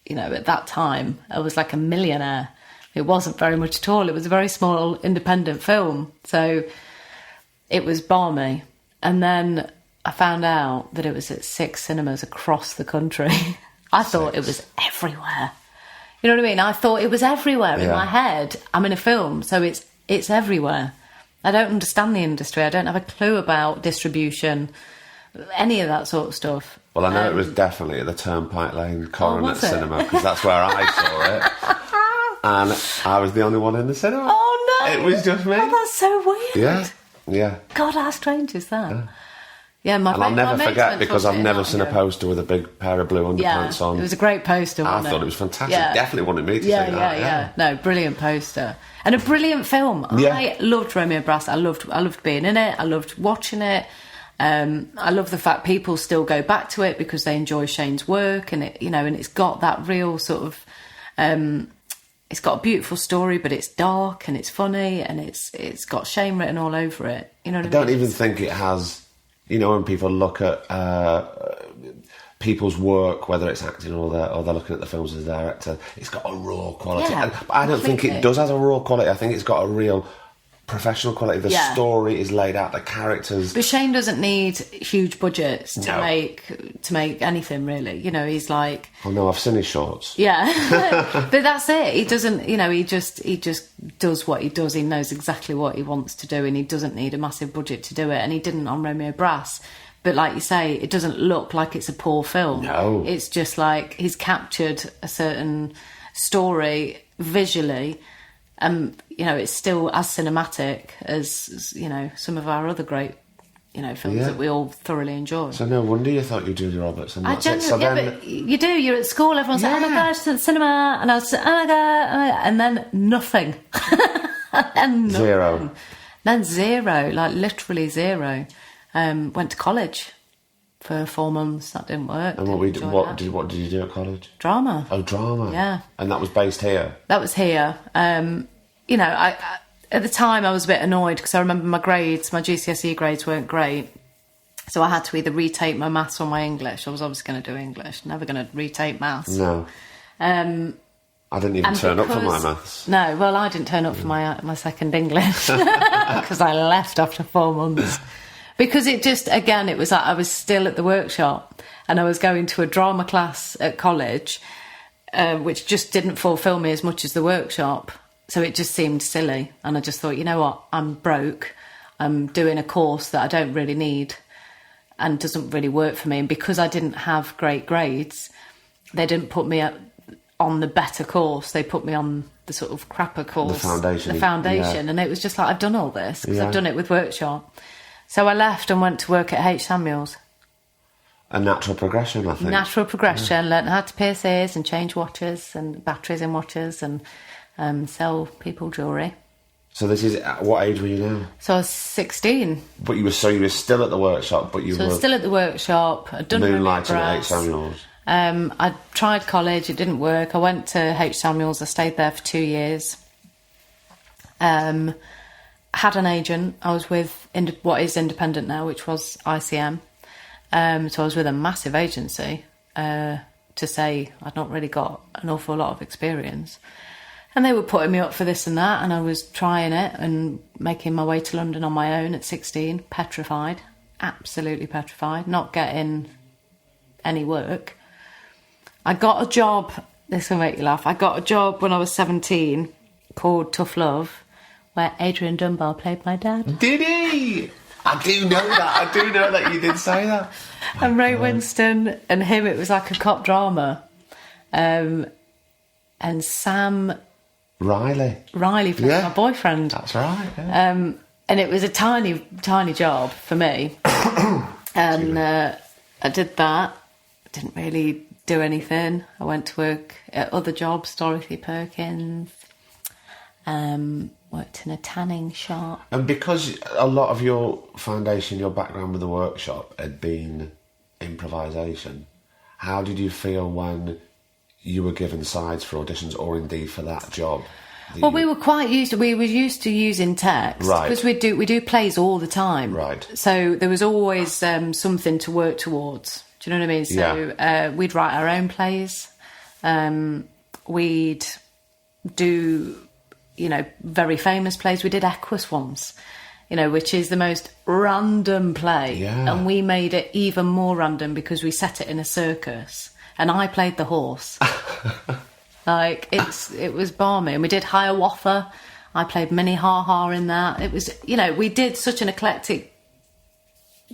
[SPEAKER 2] you know, at that time, I was like a millionaire. It wasn't very much at all. It was a very small independent film. So it was balmy. And then I found out that it was at 6 cinemas across the country. I thought it was everywhere. You know what I mean? I thought it was everywhere in my head. I'm in a film, so it's everywhere. I don't understand the industry. I don't have a clue about distribution, any of that sort of stuff.
[SPEAKER 1] Well, I know it was definitely at the Turnpike Lane Coronet Cinema, because that's where I saw it. And I was the only one in the cinema.
[SPEAKER 2] Oh, no!
[SPEAKER 1] It was just me.
[SPEAKER 2] Oh, that's so weird.
[SPEAKER 1] Yeah.
[SPEAKER 2] God, how strange is that? Yeah,
[SPEAKER 1] and I'll never forget, because I've never seen a poster with a big pair of blue underpants on.
[SPEAKER 2] It was a great poster, wasn't
[SPEAKER 1] I thought it was fantastic. Definitely wanted me to see that.
[SPEAKER 2] Yeah. No, brilliant poster. And a brilliant film.
[SPEAKER 1] Yeah.
[SPEAKER 2] I loved Romeo Brass. I loved being in it. I loved watching it. I love the fact people still go back to it because they enjoy Shane's work, and it, you know, and it's got that real sort of it's got a beautiful story, but it's dark and it's funny, and it's got Shane written all over it. You know what I mean?
[SPEAKER 1] I don't even think it has. You know, when people look at people's work, whether it's acting or they're looking at the films as a director, it's got a raw quality.
[SPEAKER 2] Yeah,
[SPEAKER 1] but I don't think it does have a raw quality. I think it's got a real professional quality. The story is laid out, the characters.
[SPEAKER 2] But Shane doesn't need huge budgets to make anything, really. You know, he's like...
[SPEAKER 1] Oh no, I've seen his shorts.
[SPEAKER 2] Yeah, but that's it. He doesn't, you know, he just does what he does. He knows exactly what he wants to do, and he doesn't need a massive budget to do it. And he didn't on Romeo Brass. But like you say, it doesn't look like it's a poor film.
[SPEAKER 1] No.
[SPEAKER 2] It's just like he's captured a certain story visually. You know, it's still as cinematic as you know, some of our other great, you know, films that we all thoroughly enjoy.
[SPEAKER 1] So no wonder you thought you Julia Roberts. And
[SPEAKER 2] but you do. You're at school, everyone's like, oh my gosh, to the cinema. And I was, oh my God. And then nothing. And nothing.
[SPEAKER 1] Zero.
[SPEAKER 2] Then zero, like literally zero. Went to college for 4 months. That didn't work.
[SPEAKER 1] And what did you do at college?
[SPEAKER 2] Drama.
[SPEAKER 1] Oh, drama.
[SPEAKER 2] Yeah.
[SPEAKER 1] And that was based here?
[SPEAKER 2] That was here. You know, I at the time I was a bit annoyed because I remember my GCSE grades weren't great. So I had to either retake my maths or my English. I was obviously going to do English, never going to retake maths.
[SPEAKER 1] No. I didn't even turn up for my maths.
[SPEAKER 2] No, well, I didn't turn up for my second English because I left after 4 months. Because it just, again, it was like I was still at the workshop and I was going to a drama class at college, which just didn't fulfil me as much as the workshop. So it just seemed silly. And I just thought, you know what, I'm broke. I'm doing a course that I don't really need and doesn't really work for me. And because I didn't have great grades, they didn't put me on the better course. They put me on the sort of crapper course.
[SPEAKER 1] The foundation.
[SPEAKER 2] Yeah. And it was just like, I've done all this because I've done it with workshop. So I left and went to work at H. Samuels.
[SPEAKER 1] A natural progression, I think.
[SPEAKER 2] Natural progression. Learned how to pierce ears and change watches and batteries in watches and sell people jewellery.
[SPEAKER 1] So this is, what age were you now?
[SPEAKER 2] So I was 16.
[SPEAKER 1] But you were still at the workshop, but you were...
[SPEAKER 2] I was still at the workshop. I'd done
[SPEAKER 1] moonlighting at H. Samuels.
[SPEAKER 2] I tried college, it didn't work. I went to H. Samuels, I stayed there for 2 years. Had an agent. I was with what is independent now, which was ICM. So I was with a massive agency to say I'd not really got an awful lot of experience. And they were putting me up for this and that, and I was trying it and making my way to London on my own at 16, petrified, absolutely petrified, not getting any work. I got a job, this will make you laugh, I got a job when I was 17 called Tough Love, where Adrian Dunbar played my dad.
[SPEAKER 1] Did he? I do know that. I do know that you did say that.
[SPEAKER 2] And Ray Winston and him, it was like a cop drama. And Sam... Riley played my boyfriend.
[SPEAKER 1] That's right, yeah.
[SPEAKER 2] And it was a tiny, tiny job for me. And I did that. Didn't really do anything. I went to work at other jobs, Dorothy Perkins... worked in a tanning shop.
[SPEAKER 1] And because a lot of your foundation, your background with the workshop had been improvisation, how did you feel when you were given sides for auditions, or indeed for that job?
[SPEAKER 2] Well, we were used to using text,
[SPEAKER 1] right?
[SPEAKER 2] Because we do plays all the time,
[SPEAKER 1] right?
[SPEAKER 2] So there was always something to work towards. Do you know what I mean? So we'd write our own plays. We'd do, very famous plays. We did Equus once, which is the most random play.
[SPEAKER 1] Yeah.
[SPEAKER 2] And we made it even more random because we set it in a circus. And I played the horse. It was balmy. And we did Hiawatha. I played Minnie-Ha-Ha in that. It was, we did such an eclectic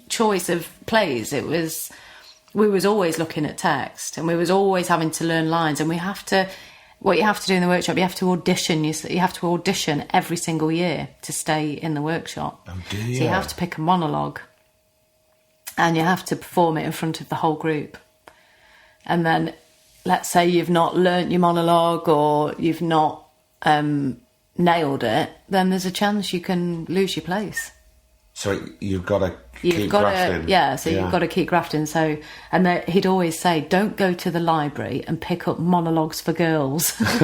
[SPEAKER 2] choice of plays. We was always looking at text, and we was always having to learn lines. And what you have to do in the workshop, you have to audition. You have to audition every single year to stay in the workshop.
[SPEAKER 1] Oh, do you?
[SPEAKER 2] So you have to pick a monologue, and you have to perform it in front of the whole group. And then, let's say you've not learnt your monologue or you've not nailed it, then there's a chance you can lose your place.
[SPEAKER 1] So you've got to keep grafting.
[SPEAKER 2] You've got to keep grafting. So, and he'd always say, don't go to the library and pick up monologues for girls. And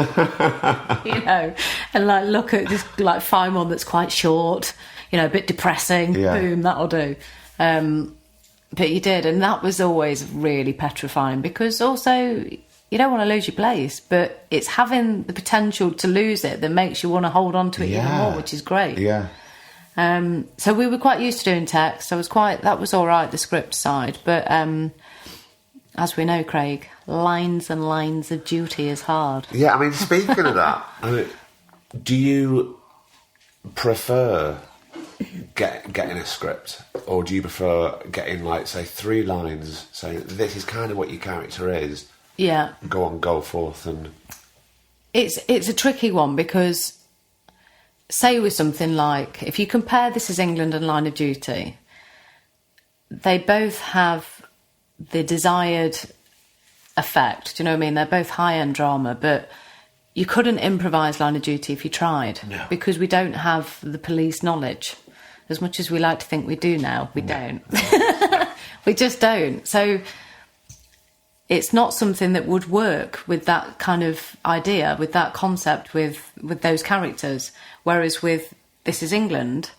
[SPEAKER 2] look at just find one that's quite short, a bit depressing. Yeah. Boom, that'll do. But you did, and that was always really petrifying because also you don't want to lose your place, but it's having the potential to lose it that makes you want to hold on to it even more, which is great.
[SPEAKER 1] Yeah.
[SPEAKER 2] So we were quite used to doing text. That was all right, the script side. But as we know, Craig, lines and lines of duty is hard.
[SPEAKER 1] Yeah, speaking of that, do you prefer getting a script, or do you prefer getting, say, 3 lines saying this is kind of what your character is?
[SPEAKER 2] Yeah.
[SPEAKER 1] Go forth and...
[SPEAKER 2] It's a tricky one because... Say with something like, if you compare This Is England and Line of Duty, they both have the desired effect. Do you know what I mean? They're both high-end drama, but you couldn't improvise Line of Duty if you tried.
[SPEAKER 1] No.
[SPEAKER 2] Because we don't have the police knowledge. As much as we like to think we do now, we don't. We just don't. So it's not something that would work with that kind of idea, with that concept, with those characters. Whereas with This Is England,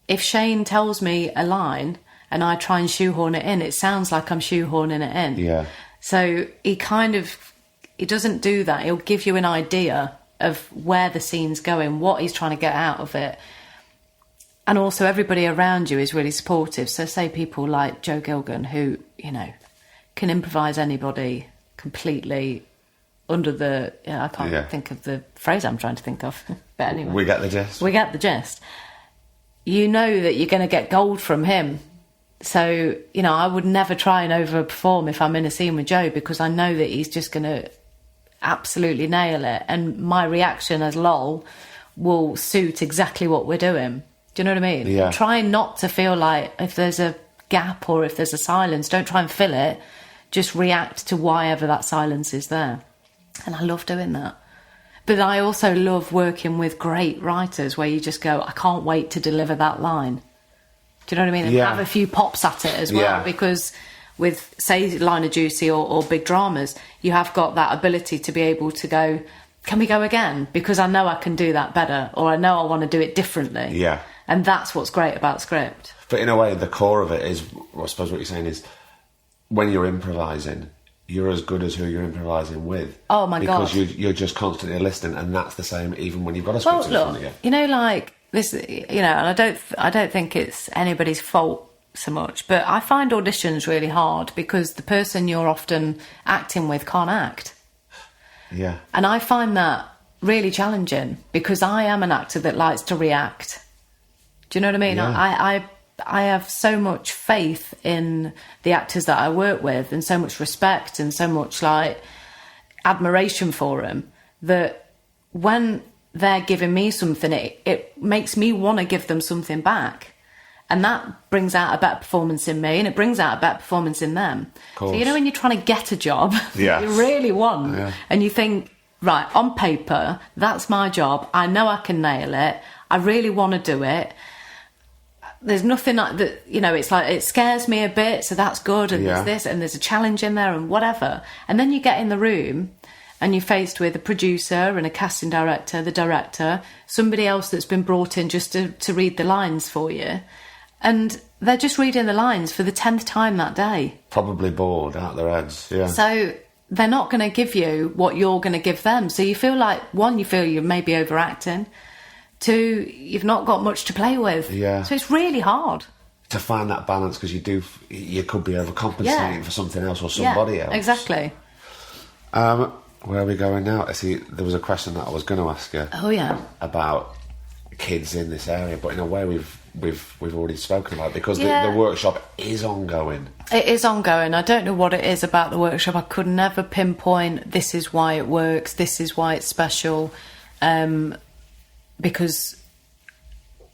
[SPEAKER 2] if Shane tells me a line and I try and shoehorn it in, it sounds like I'm shoehorning it in.
[SPEAKER 1] Yeah.
[SPEAKER 2] So he doesn't do that. He'll give you an idea of where the scene's going, what he's trying to get out of it. And also everybody around you is really supportive. So say people like Joe Gilgan, who, can improvise anybody completely under the... I can't think of the phrase I'm trying to think of. But anyway.
[SPEAKER 1] We get the gist.
[SPEAKER 2] We get the gist. You know that you're going to get gold from him. So, I would never try and overperform if I'm in a scene with Joe because I know that he's just going to absolutely nail it. And my reaction as lol will suit exactly what we're doing. Do you know what I mean?
[SPEAKER 1] Yeah.
[SPEAKER 2] Try not to feel like if there's a gap or if there's a silence, don't try and fill it. Just react to whatever that silence is there. And I love doing that. But I also love working with great writers where you just go, I can't wait to deliver that line. Do you know what I mean? And have a few pops at it as well. Because with, say, Line of Duty or big dramas, you have got that ability to be able to go, can we go again? Because I know I can do that better, or I know I want to do it differently.
[SPEAKER 1] Yeah.
[SPEAKER 2] And that's what's great about script.
[SPEAKER 1] But in a way, the core of it is, I suppose what you're saying is, when you're improvising, you're as good as who you're improvising with.
[SPEAKER 2] Oh my God.
[SPEAKER 1] Because you're just constantly listening, and that's the same even when you've got a script in front of you.
[SPEAKER 2] Like this, and I don't think it's anybody's fault so much, but I find auditions really hard because the person you're often acting with can't act.
[SPEAKER 1] Yeah.
[SPEAKER 2] And I find that really challenging because I am an actor that likes to react. Do you know what I mean? Yeah. I have so much faith in the actors that I work with and so much respect and so much admiration for them that when they're giving me something, it makes me want to give them something back. And that brings out a better performance in me and it brings out a better performance in them. So, when you're trying to get a job,
[SPEAKER 1] yes.
[SPEAKER 2] you really want, and you think, right, on paper, that's my job. I know I can nail it. I really want to do it. There's nothing like that, it's like it scares me a bit, so that's good, and there's this, and there's a challenge in there, and whatever. And then you get in the room, and you're faced with a producer and a casting director, the director, somebody else that's been brought in just to read the lines for you. And they're just reading the lines for the 10th time that day.
[SPEAKER 1] Probably bored out their heads, yeah.
[SPEAKER 2] So they're not going to give you what you're going to give them. So you feel like, one, you feel you're maybe overacting. Two, you've not got much to play with.
[SPEAKER 1] Yeah.
[SPEAKER 2] So it's really hard.
[SPEAKER 1] To find that balance, because you could be overcompensating for something else or somebody else.
[SPEAKER 2] Exactly.
[SPEAKER 1] Where are we going now? I see there was a question that I was going to ask you.
[SPEAKER 2] Oh, yeah.
[SPEAKER 1] About kids in this area, but in a way we've already spoken about it, because the workshop is ongoing.
[SPEAKER 2] It is ongoing. I don't know what it is about the workshop. I could never pinpoint this is why it works, this is why it's special, because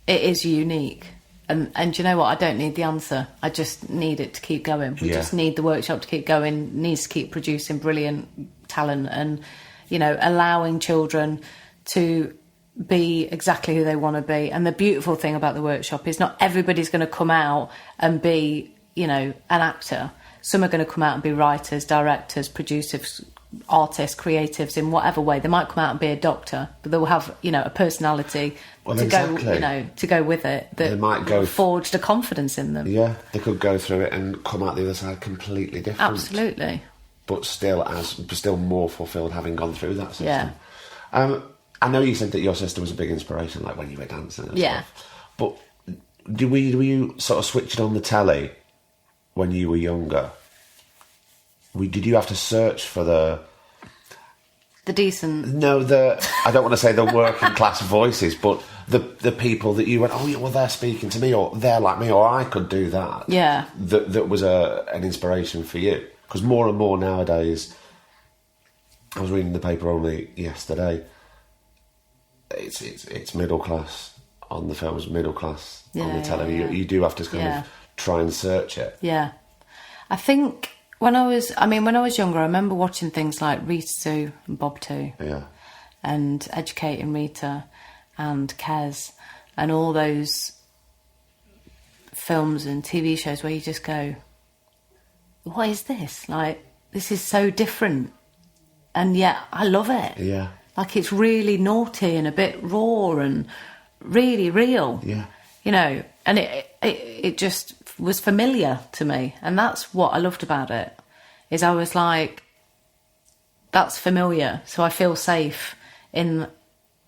[SPEAKER 2] it is unique. And you know what? I don't need the answer. I just need it to keep going. We just need the workshop to keep going. Needs to keep producing brilliant talent, and allowing children to be exactly who they want to be. And the beautiful thing about the workshop is not everybody's going to come out and be an actor. Some are going to come out and be writers, directors, producers, artists, creatives, in whatever way. They might come out and be a doctor, but they'll have a personality to go with it, that they might go forged a confidence in them.
[SPEAKER 1] Yeah, they could go through it and come out the other side completely different.
[SPEAKER 2] Absolutely.
[SPEAKER 1] But still more fulfilled having gone through that system. Yeah. I know you said that your sister was a big inspiration, like when you were dancing and stuff. But were you sort of switching on the telly when you were younger? Did you have to search for the
[SPEAKER 2] decent?
[SPEAKER 1] No, I don't want to say the working class voices, but the people that you went, oh yeah, well they're speaking to me, or they're like me, or I could do that.
[SPEAKER 2] Yeah.
[SPEAKER 1] That was an inspiration for you, because more and more nowadays, I was reading the paper only yesterday. It's middle class on the films, middle class on the television. You do have to kind of try and search it.
[SPEAKER 2] Yeah, I think. When I was younger, I remember watching things like Rita Sue and Bob Too, and Educating Rita and Kez, and all those films and TV shows where you just go, what is this? Like, this is so different, and yet I love it.
[SPEAKER 1] Yeah.
[SPEAKER 2] Like, it's really naughty and a bit raw and really real.
[SPEAKER 1] Yeah.
[SPEAKER 2] And it just was familiar to me, and that's what I loved about it. Is I was like, that's familiar, so I feel safe in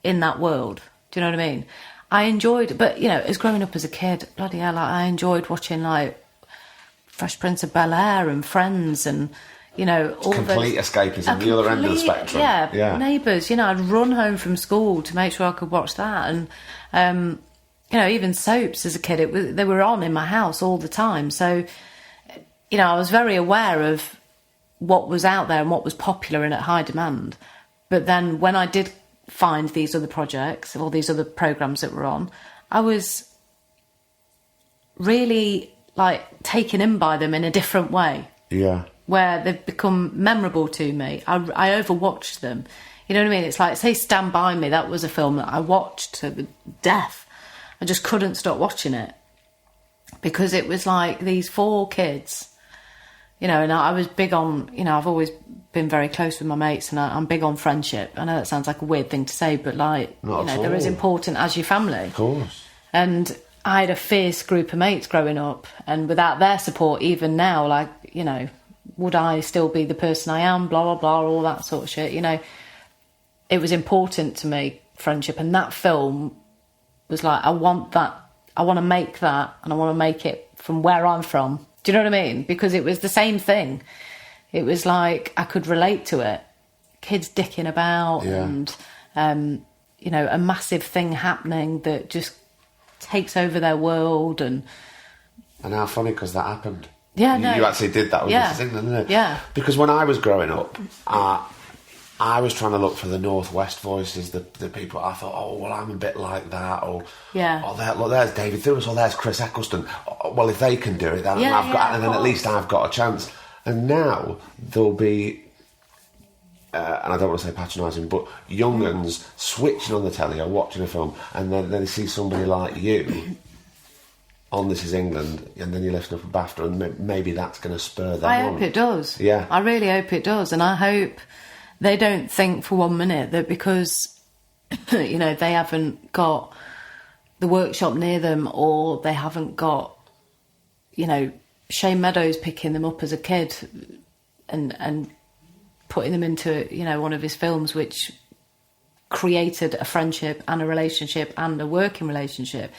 [SPEAKER 2] that world. Do you know what I mean? I enjoyed, but as growing up as a kid, bloody hell, I enjoyed watching like Fresh Prince of Bel-Air and Friends, and all
[SPEAKER 1] complete escapism, the other end of the spectrum.
[SPEAKER 2] Yeah. Neighbours. I'd run home from school to make sure I could watch that, and even soaps as a kid, they were on in my house all the time. So, I was very aware of what was out there and what was popular and at high demand. But then when I did find these other projects or these other programmes that were on, I was really taken in by them in a different way.
[SPEAKER 1] Yeah.
[SPEAKER 2] Where they've become memorable to me. I overwatched them. You know what I mean? It's like, say, Stand By Me. That was a film that I watched to the death. I just couldn't stop watching it because it was like these four kids, and I was big on, I've always been very close with my mates, and I'm big on friendship. I know that sounds like a weird thing to say, but they're as important as your family.
[SPEAKER 1] Of course.
[SPEAKER 2] And I had a fierce group of mates growing up, and without their support, even now, would I still be the person I am? Blah, blah, blah, all that sort of shit. It was important to me, friendship, and that film was like, I want that, I want to make that, and I want to make it from where I'm from. Do you know what I mean? Because it was the same thing. It was like, I could relate to it. Kids dicking about and, a massive thing happening that just takes over their world. And
[SPEAKER 1] how funny, because that happened.
[SPEAKER 2] Yeah, no.
[SPEAKER 1] You actually did that with this England, didn't it?
[SPEAKER 2] Yeah.
[SPEAKER 1] Because when I was growing up, I was trying to look for the Northwest voices, the people I thought, oh, well, I'm a bit like that, or there's David Thewlis, or there's Chris Eccleston. Oh, well, if they can do it, then at least I've got a chance. And now there'll be, and I don't want to say patronising, but young uns switching on the telly or watching a film, and then they see somebody like you on This Is England, and then you lift up a BAFTA, and maybe that's going to spur them on.
[SPEAKER 2] I hope it does.
[SPEAKER 1] Yeah.
[SPEAKER 2] I really hope it does, and I hope they don't think for 1 minute that because, they haven't got the workshop near them, or they haven't got, Shane Meadows picking them up as a kid and putting them into, one of his films, which created a friendship and a relationship and a working relationship,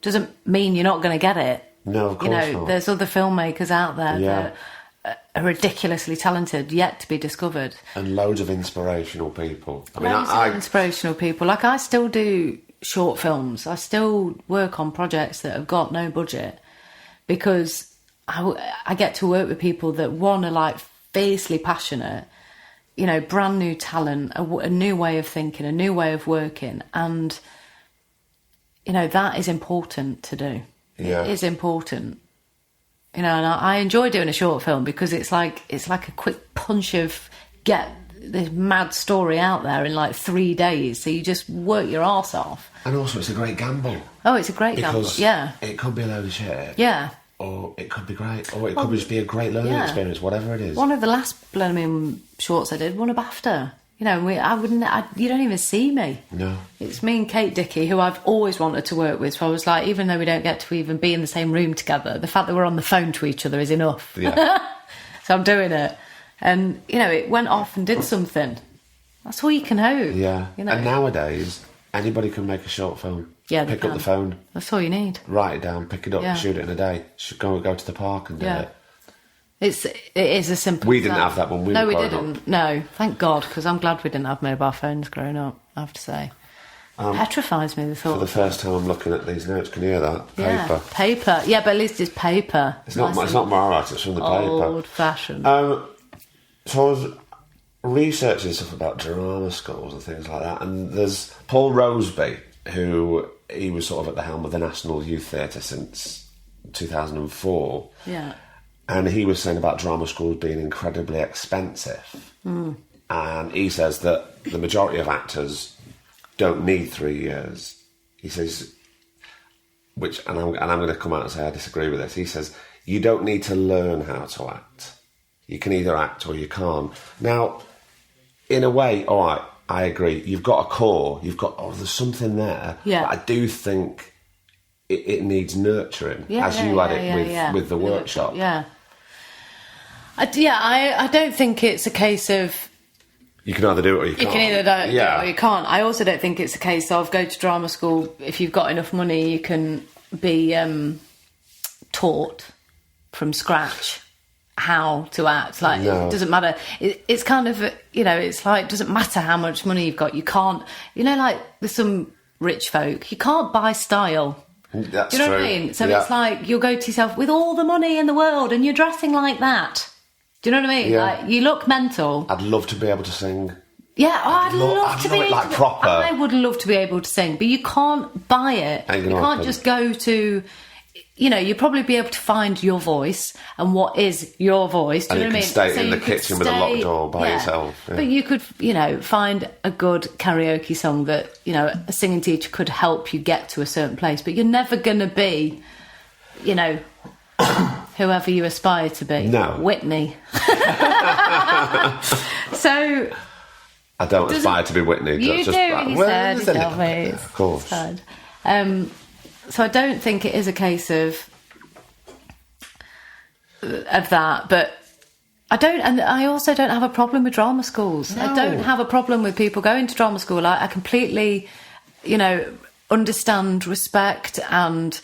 [SPEAKER 2] doesn't mean you're not going to get it.
[SPEAKER 1] No, of course not.
[SPEAKER 2] There's other filmmakers out there that are ridiculously talented, yet to be discovered.
[SPEAKER 1] And loads of inspirational people.
[SPEAKER 2] Loads of inspirational people. Like, I still do short films. I still work on projects that have got no budget, because I get to work with people that, one, are like fiercely passionate, brand new talent, a new way of thinking, a new way of working. And, that is important to do.
[SPEAKER 1] Yeah.
[SPEAKER 2] It is important. And I enjoy doing a short film, because it's like a quick punch of get this mad story out there in like 3 days. So you just work your arse off.
[SPEAKER 1] And also, it's a great gamble.
[SPEAKER 2] Oh, it's a great gamble. Yeah.
[SPEAKER 1] It could be a load of shit.
[SPEAKER 2] Yeah.
[SPEAKER 1] Or it could be great. Or it could just be a great learning experience, whatever it is.
[SPEAKER 2] One of the last blooming shorts I did won a BAFTA. You don't even see me.
[SPEAKER 1] No. It's
[SPEAKER 2] me and Kate Dickey, who I've always wanted to work with. So I was like, even though we don't get to even be in the same room together, the fact that we're on the phone to each other is enough.
[SPEAKER 1] Yeah.
[SPEAKER 2] So I'm doing it. And, it went off and did something. That's all you can hope.
[SPEAKER 1] Yeah. And nowadays, anybody can make a short film.
[SPEAKER 2] Yeah,
[SPEAKER 1] pick up the phone.
[SPEAKER 2] That's all you need.
[SPEAKER 1] Write it down, pick it up, shoot it in a day. Should go to the park and do it.
[SPEAKER 2] It is a simple.
[SPEAKER 1] We didn't have that when we were growing up.
[SPEAKER 2] No, we didn't. No, thank God, because I'm glad we didn't have mobile phones growing up, I have to say. Petrifies me, the thought.
[SPEAKER 1] For the first time I'm looking at these notes, can you hear that? Paper.
[SPEAKER 2] Paper. Yeah, but at least it's paper.
[SPEAKER 1] It's not my art, it's from the paper.
[SPEAKER 2] Old-fashioned.
[SPEAKER 1] So I was researching stuff about drama schools and things like that, and there's Paul Roseby, who he was sort of at the helm of the National Youth Theatre since 2004.
[SPEAKER 2] Yeah.
[SPEAKER 1] And he was saying about drama schools being incredibly expensive. Mm. And he says that the majority of actors don't need 3 years. He says, and I'm going to come out and say I disagree with this. He says, you don't need to learn how to act. You can either act or you can't. Now, in a way, all right, I agree. You've got a core. There's something there.
[SPEAKER 2] Yeah.
[SPEAKER 1] But I do think it needs nurturing, as you had it with the workshop.
[SPEAKER 2] Yeah. I don't think it's a case of...
[SPEAKER 1] You can either do it or you can't.
[SPEAKER 2] You can either do it or you can't. I also don't think it's a case of go to drama school. If you've got enough money, you can be taught from scratch how to act. Like, It doesn't matter. It's kind of, it's like, it doesn't matter how much money you've got. You can't, like with some rich folk, you can't buy style.
[SPEAKER 1] That's
[SPEAKER 2] do you know
[SPEAKER 1] true.
[SPEAKER 2] what I mean? So it's like, you'll go to yourself with all the money in the world and you're dressing like that. Do you know what I mean?
[SPEAKER 1] Yeah.
[SPEAKER 2] Like, you look mental.
[SPEAKER 1] I'd love to be able to sing.
[SPEAKER 2] Yeah, I'd love to be able
[SPEAKER 1] like proper.
[SPEAKER 2] I would love to be able to sing, but you can't buy it. You can't just go to... you'd probably be able to find your voice and what is your voice. Do you know what I mean?
[SPEAKER 1] Stay in the kitchen with a locked door by yourself. Yeah.
[SPEAKER 2] But you could, find a good karaoke song that, a singing teacher could help you get to a certain place. But you're never going to be, whoever you aspire to be.
[SPEAKER 1] No.
[SPEAKER 2] Whitney. So...
[SPEAKER 1] I don't aspire to be Whitney.
[SPEAKER 2] You do, he said. He told me.
[SPEAKER 1] Of course.
[SPEAKER 2] So I don't think it is a case of that, but I also don't have a problem with drama schools. No. I don't have a problem with people going to drama school. I completely, understand, respect, and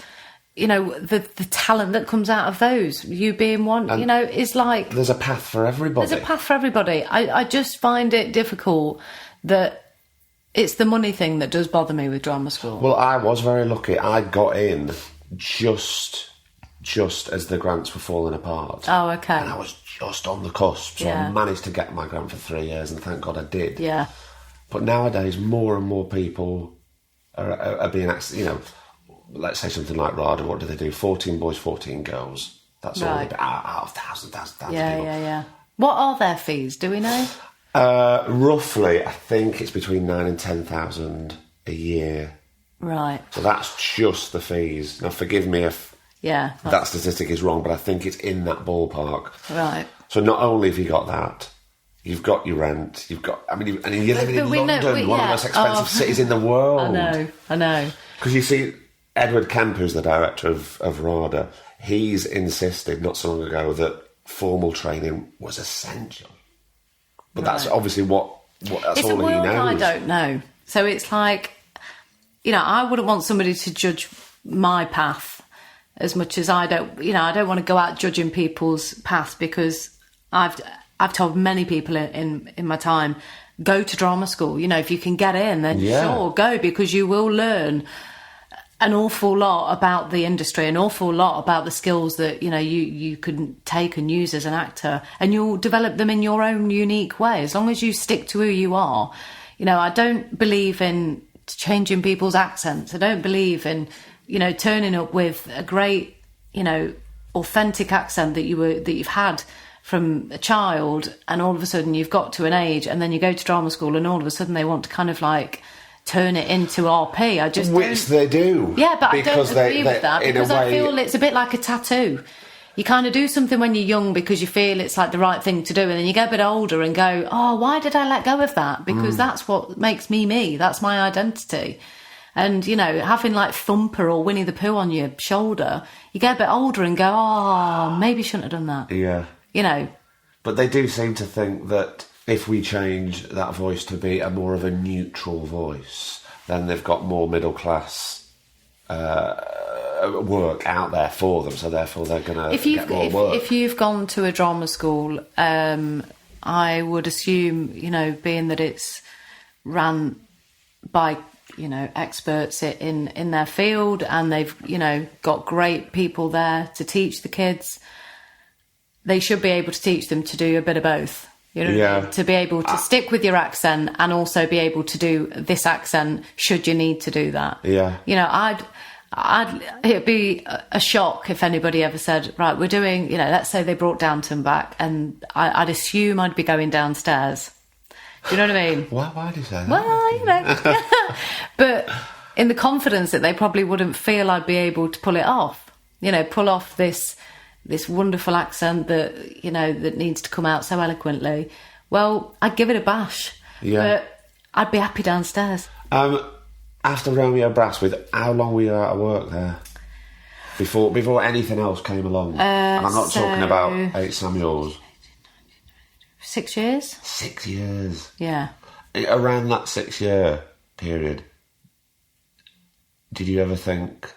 [SPEAKER 2] the talent that comes out of those. You being one, is like
[SPEAKER 1] there's a path for everybody.
[SPEAKER 2] There's a path for everybody. I just find it difficult that. It's the money thing that does bother me with drama school.
[SPEAKER 1] Well, I was very lucky. I got in just as the grants were falling apart.
[SPEAKER 2] Oh, okay.
[SPEAKER 1] And I was just on the cusp, so I managed to get my grant for 3 years, and thank God I did.
[SPEAKER 2] Yeah.
[SPEAKER 1] But nowadays, more and more people are being asked, let's say something like RADA, what do they do? 14 boys, 14 girls. That's all they do. Out of thousands of people.
[SPEAKER 2] Yeah. What are their fees? Do we know?
[SPEAKER 1] Roughly, I think it's between 9,000 and 10,000 a year.
[SPEAKER 2] Right.
[SPEAKER 1] So that's just the fees. Now, forgive me if that statistic is wrong, but I think it's in that ballpark.
[SPEAKER 2] Right.
[SPEAKER 1] So not only have you got that, you've got your rent, you're living in London, one of the most expensive cities in the world.
[SPEAKER 2] I know.
[SPEAKER 1] Because you see, Edward Kemp, who's the director of RADA, he's insisted not so long ago that formal training was essential. But that's obviously what that's
[SPEAKER 2] it's
[SPEAKER 1] all he knows.
[SPEAKER 2] I don't know. So it's like, I wouldn't want somebody to judge my path as much as I don't want to go out judging people's paths, because I've told many people in my time, go to drama school. If you can get in, then sure, go, because you will learn an awful lot about the industry, an awful lot about the skills that, you can take and use as an actor, and you'll develop them in your own unique way, as long as you stick to who you are. I don't believe in changing people's accents. I don't believe in, turning up with a great, authentic accent that you've had from a child, and all of a sudden you've got to an age, and then you go to drama school, and all of a sudden they want to kind of like turn it into RP.
[SPEAKER 1] Which they do.
[SPEAKER 2] Yeah, but I don't agree with that, because I feel it's a bit like a tattoo. You kind of do something when you're young because you feel it's like the right thing to do, and then you get a bit older and go, oh, why did I let go of that? Because that's what makes me me. That's my identity. And, having like Thumper or Winnie the Pooh on your shoulder, you get a bit older and go, oh, maybe shouldn't have done that.
[SPEAKER 1] Yeah. But they do seem to think that if we change that voice to be a more of a neutral voice, then they've got more middle class work out there for them, so therefore they're going to get more work. If
[SPEAKER 2] you've gone to a drama school, I would assume, being that it's ran by, experts in their field, and they've, got great people there to teach the kids, they should be able to teach them to do a bit of both. What I mean? To be able to stick with your accent and also be able to do this accent should you need to do that. It'd be a shock if anybody ever said, right, we're doing, let's say they brought Downton back, and I'd assume I'd be going downstairs. Do you know what I mean?
[SPEAKER 1] Why do you say that?
[SPEAKER 2] Well, but in the confidence that they probably wouldn't feel I'd be able to pull it off. Pull off this wonderful accent that, that needs to come out so eloquently. Well, I'd give it a bash. Yeah. But I'd be happy downstairs.
[SPEAKER 1] After Romeo Brass, how long were you out of work there? Before anything else came along? And I'm not talking about 8 Samuels.
[SPEAKER 2] 6 years.
[SPEAKER 1] 6 years?
[SPEAKER 2] Yeah.
[SPEAKER 1] Around that 6-year period, did you ever think,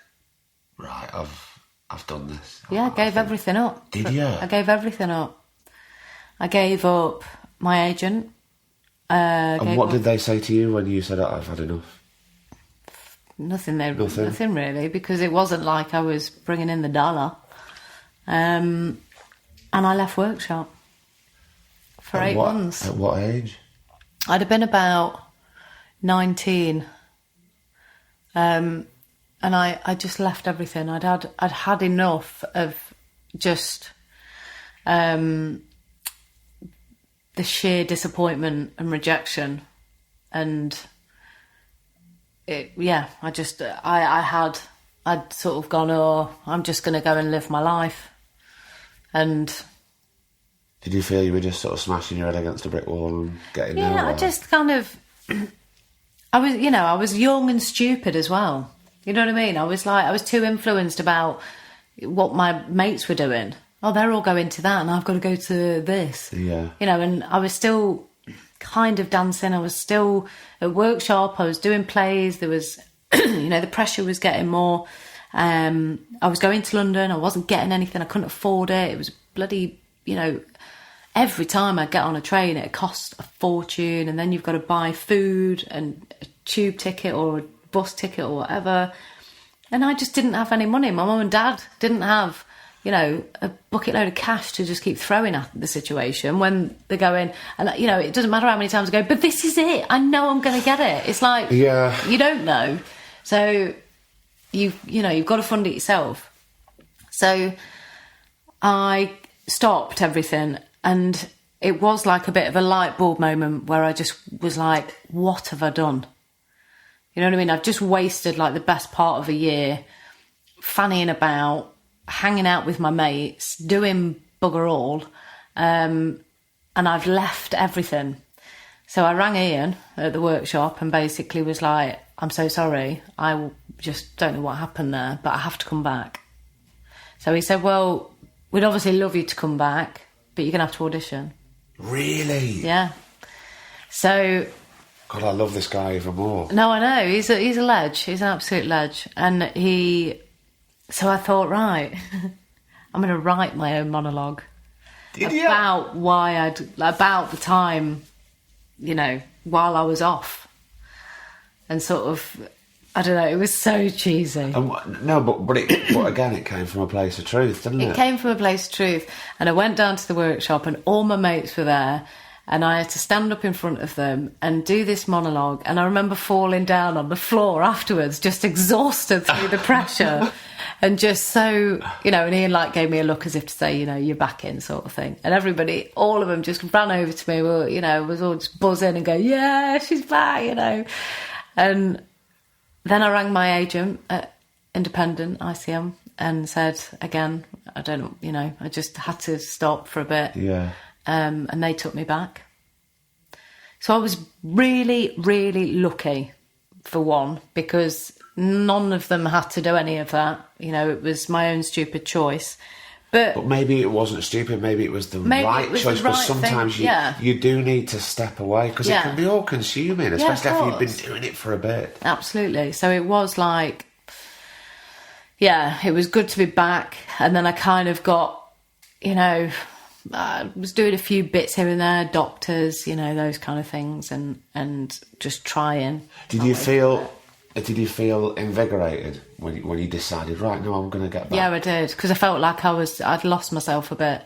[SPEAKER 1] right, I've done this?
[SPEAKER 2] Yeah, I gave everything up.
[SPEAKER 1] Did you?
[SPEAKER 2] I gave everything up. I gave up my agent.
[SPEAKER 1] And what did they say to you when you said, I've had enough?
[SPEAKER 2] Nothing really, because it wasn't like I was bringing in the dollar. And I left workshop for 8 months.
[SPEAKER 1] At what age?
[SPEAKER 2] I'd have been about 19. And I just left everything. I'd had enough of just the sheer disappointment and rejection, and I'd sort of gone, oh, I'm just going to go and live my life. And
[SPEAKER 1] did you feel you were just sort of smashing your head against a brick wall and getting nowhere?
[SPEAKER 2] Yeah, I just kind of, I was young and stupid as well. You know what I mean? I was too influenced about what my mates were doing. Oh, they're all going to that, and I've got to go to this.
[SPEAKER 1] Yeah.
[SPEAKER 2] And I was still kind of dancing. I was still at workshop. I was doing plays. There was, the pressure was getting more. I was going to London. I wasn't getting anything. I couldn't afford it. It was bloody, every time I get on a train, it costs a fortune. And then you've got to buy food and a tube ticket or a bus ticket or whatever. And I just didn't have any money. My mum and dad didn't have, a bucket load of cash to just keep throwing at the situation when they're going, and it doesn't matter how many times I go, but this is it. I know I'm going to get it. It's like, you don't know. So you've got to fund it yourself. So I stopped everything, and it was like a bit of a light bulb moment where I just was like, what have I done? You know what I mean? I've just wasted like the best part of a year fannying about, hanging out with my mates, doing bugger all, and I've left everything. So I rang Ian at the workshop and basically was like, I'm so sorry. I just don't know what happened there, but I have to come back. So he said, well, we'd obviously love you to come back, but you're going to have to audition.
[SPEAKER 1] Really?
[SPEAKER 2] Yeah. So...
[SPEAKER 1] God, I love this guy even more.
[SPEAKER 2] No, I know. He's a ledge. He's an absolute ledge. And So I thought, right, I'm going to write my own monologue. About the time, while I was off. And sort of, I don't know, it was so cheesy.
[SPEAKER 1] But again, it came from a place of truth, didn't it?
[SPEAKER 2] It came from a place of truth. And I went down to the workshop and all my mates were there and I had to stand up in front of them and do this monologue. And I remember falling down on the floor afterwards, just exhausted through the pressure. And just so, and Ian gave me a look as if to say, you're back in sort of thing. And everybody, all of them just ran over to me, was all just buzzing and go, yeah, she's back, And then I rang my agent at Independent, ICM, and said, again, I don't know, I just had to stop for a bit.
[SPEAKER 1] Yeah.
[SPEAKER 2] And they took me back. So I was really, really lucky, for one, because none of them had to do any of that. It was my own stupid choice. But
[SPEAKER 1] maybe it wasn't stupid, maybe it was the right choice, because sometimes you do need to step away, because it can be all-consuming, especially after you've been doing it for a bit.
[SPEAKER 2] Absolutely. So it was it was good to be back, and then I kind of got, I was doing a few bits here and there, doctors, those kind of things, and just trying.
[SPEAKER 1] Did you feel invigorated when you decided, right, no, I'm going to get back?
[SPEAKER 2] Yeah, I did, because I felt like I'd lost myself a bit,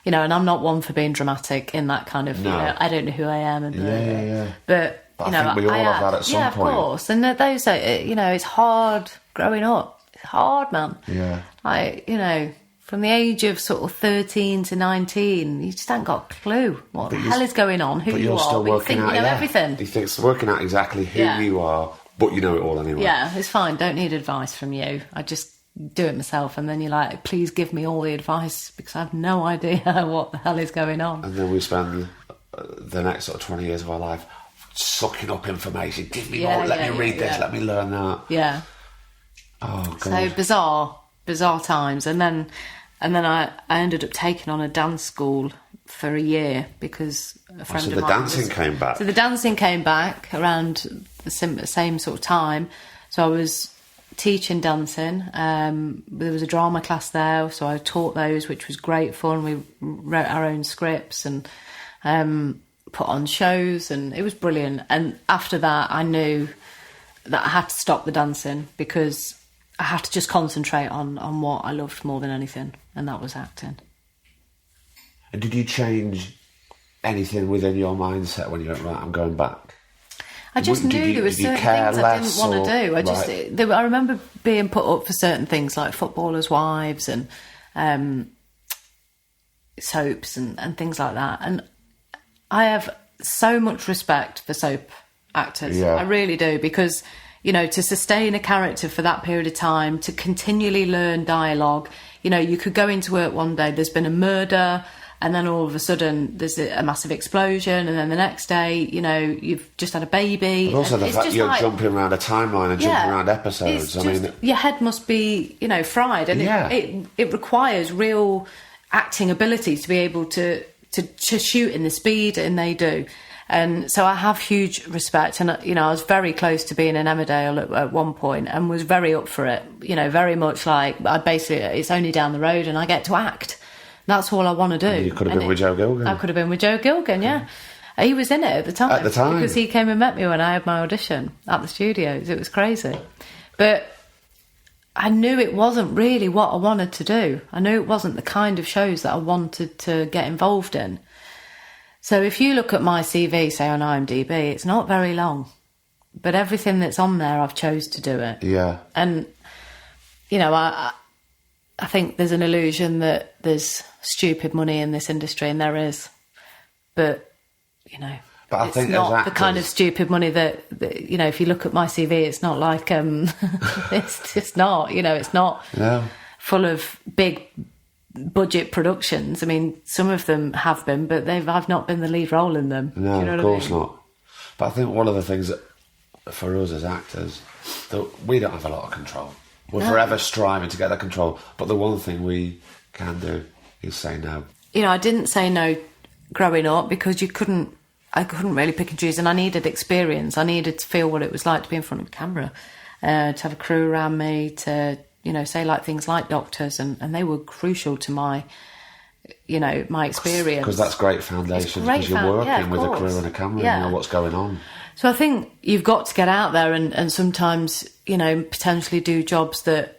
[SPEAKER 2] and I'm not one for being dramatic in that kind of, I don't know who I am. And
[SPEAKER 1] yeah.
[SPEAKER 2] But
[SPEAKER 1] I think we all have that at some point.
[SPEAKER 2] Yeah, of course. And those, it's hard growing up. It's hard, man.
[SPEAKER 1] Yeah.
[SPEAKER 2] From the age of sort of 13 to 19, you just haven't got a clue what the hell is going on, who you are.
[SPEAKER 1] Still
[SPEAKER 2] but you think you know everything.
[SPEAKER 1] You think it's working out exactly who you are, but you know it all anyway.
[SPEAKER 2] Yeah, it's fine. Don't need advice from you. I just do it myself, and then you're like, please give me all the advice, because I have no idea what the hell is going on.
[SPEAKER 1] And then we spend the next sort of 20 years of our life sucking up information. Give me more. Let me read this. Let me learn that.
[SPEAKER 2] Yeah.
[SPEAKER 1] Oh, God.
[SPEAKER 2] So bizarre times. And then I ended up taking on a dance school for a year, because a friend of mine...
[SPEAKER 1] So the dancing came back.
[SPEAKER 2] So the dancing came back around the same sort of time. So I was teaching dancing. There was a drama class there, so I taught those, which was great fun. We wrote our own scripts and put on shows, and it was brilliant. And after that, I knew that I had to stop the dancing, because I had to just concentrate on what I loved more than anything, and that was acting.
[SPEAKER 1] And did you change anything within your mindset when you went, right, I'm going back?
[SPEAKER 2] I just knew there were certain things I didn't want to do. I remember being put up for certain things like footballers' wives and soaps and things like that. And I have so much respect for soap actors. Yeah. I really do, because, to sustain a character for that period of time, to continually learn dialogue, you could go into work one day, there's been a murder, and then all of a sudden there's a massive explosion, and then the next day, you've just had a baby.
[SPEAKER 1] But also the fact you're jumping around a timeline and jumping around episodes.
[SPEAKER 2] Your head must be, fried, and it requires real acting ability to be able to shoot in the speed, and they do. And so I have huge respect, and I was very close to being in Emmerdale at one point, and was very up for it. Very much like it's only down the road, and I get to act. That's all I want to do.
[SPEAKER 1] And you could have been with Joe Gilgan.
[SPEAKER 2] I could have been with Joe Gilgan, yeah. He was in it at the time. Because he came and met me when I had my audition at the studios. It was crazy. But I knew it wasn't really what I wanted to do. I knew it wasn't the kind of shows that I wanted to get involved in. So if you look at my CV, say on IMDb, it's not very long. But everything that's on there, I've chose to do it.
[SPEAKER 1] Yeah.
[SPEAKER 2] And, I think there's an illusion that there's stupid money in this industry, and there is. But,
[SPEAKER 1] but
[SPEAKER 2] it's not the kind of stupid money that, if you look at my CV, it's not like, it's just not, it's not full of big budget productions. I mean, some of them have been, but I've not been the lead role in them.
[SPEAKER 1] No, of course not. But I think one of the things that for us as actors, that we don't have a lot of control. We're forever striving to get that control. But the one thing we can do is say no.
[SPEAKER 2] You know, I didn't say no growing up because I couldn't really pick and choose, and I needed experience. I needed to feel what it was like to be in front of a camera, to have a crew around me, to, you know, say like things like doctors, and they were crucial to my, you know, my experience.
[SPEAKER 1] Because that's great foundation, because you're working with a crew and a camera and you know what's going on.
[SPEAKER 2] So I think you've got to get out there and sometimes, you know, potentially do jobs that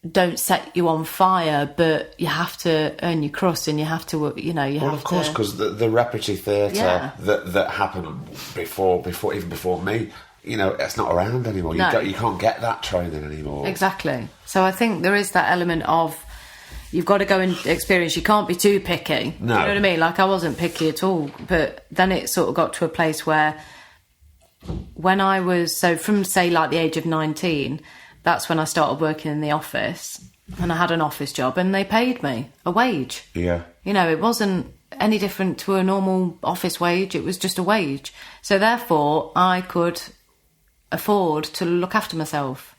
[SPEAKER 2] don't set you on fire, but you have to earn your crust, and you have to, you know,
[SPEAKER 1] well, of course, because the repertory theatre that happened before me, you know, it's not around anymore.
[SPEAKER 2] No.
[SPEAKER 1] You can't get that training anymore.
[SPEAKER 2] Exactly. So I think there is that element of you've got to go and experience. You can't be too picky.
[SPEAKER 1] No.
[SPEAKER 2] You know what I mean? Like, I wasn't picky at all, but then it sort of got to a place where when I was, so from, say, like the age of 19, that's when I started working in the office, and I had an office job, and they paid me a wage.
[SPEAKER 1] Yeah.
[SPEAKER 2] You know, it wasn't any different to a normal office wage. It was just a wage. So therefore, I could afford to look after myself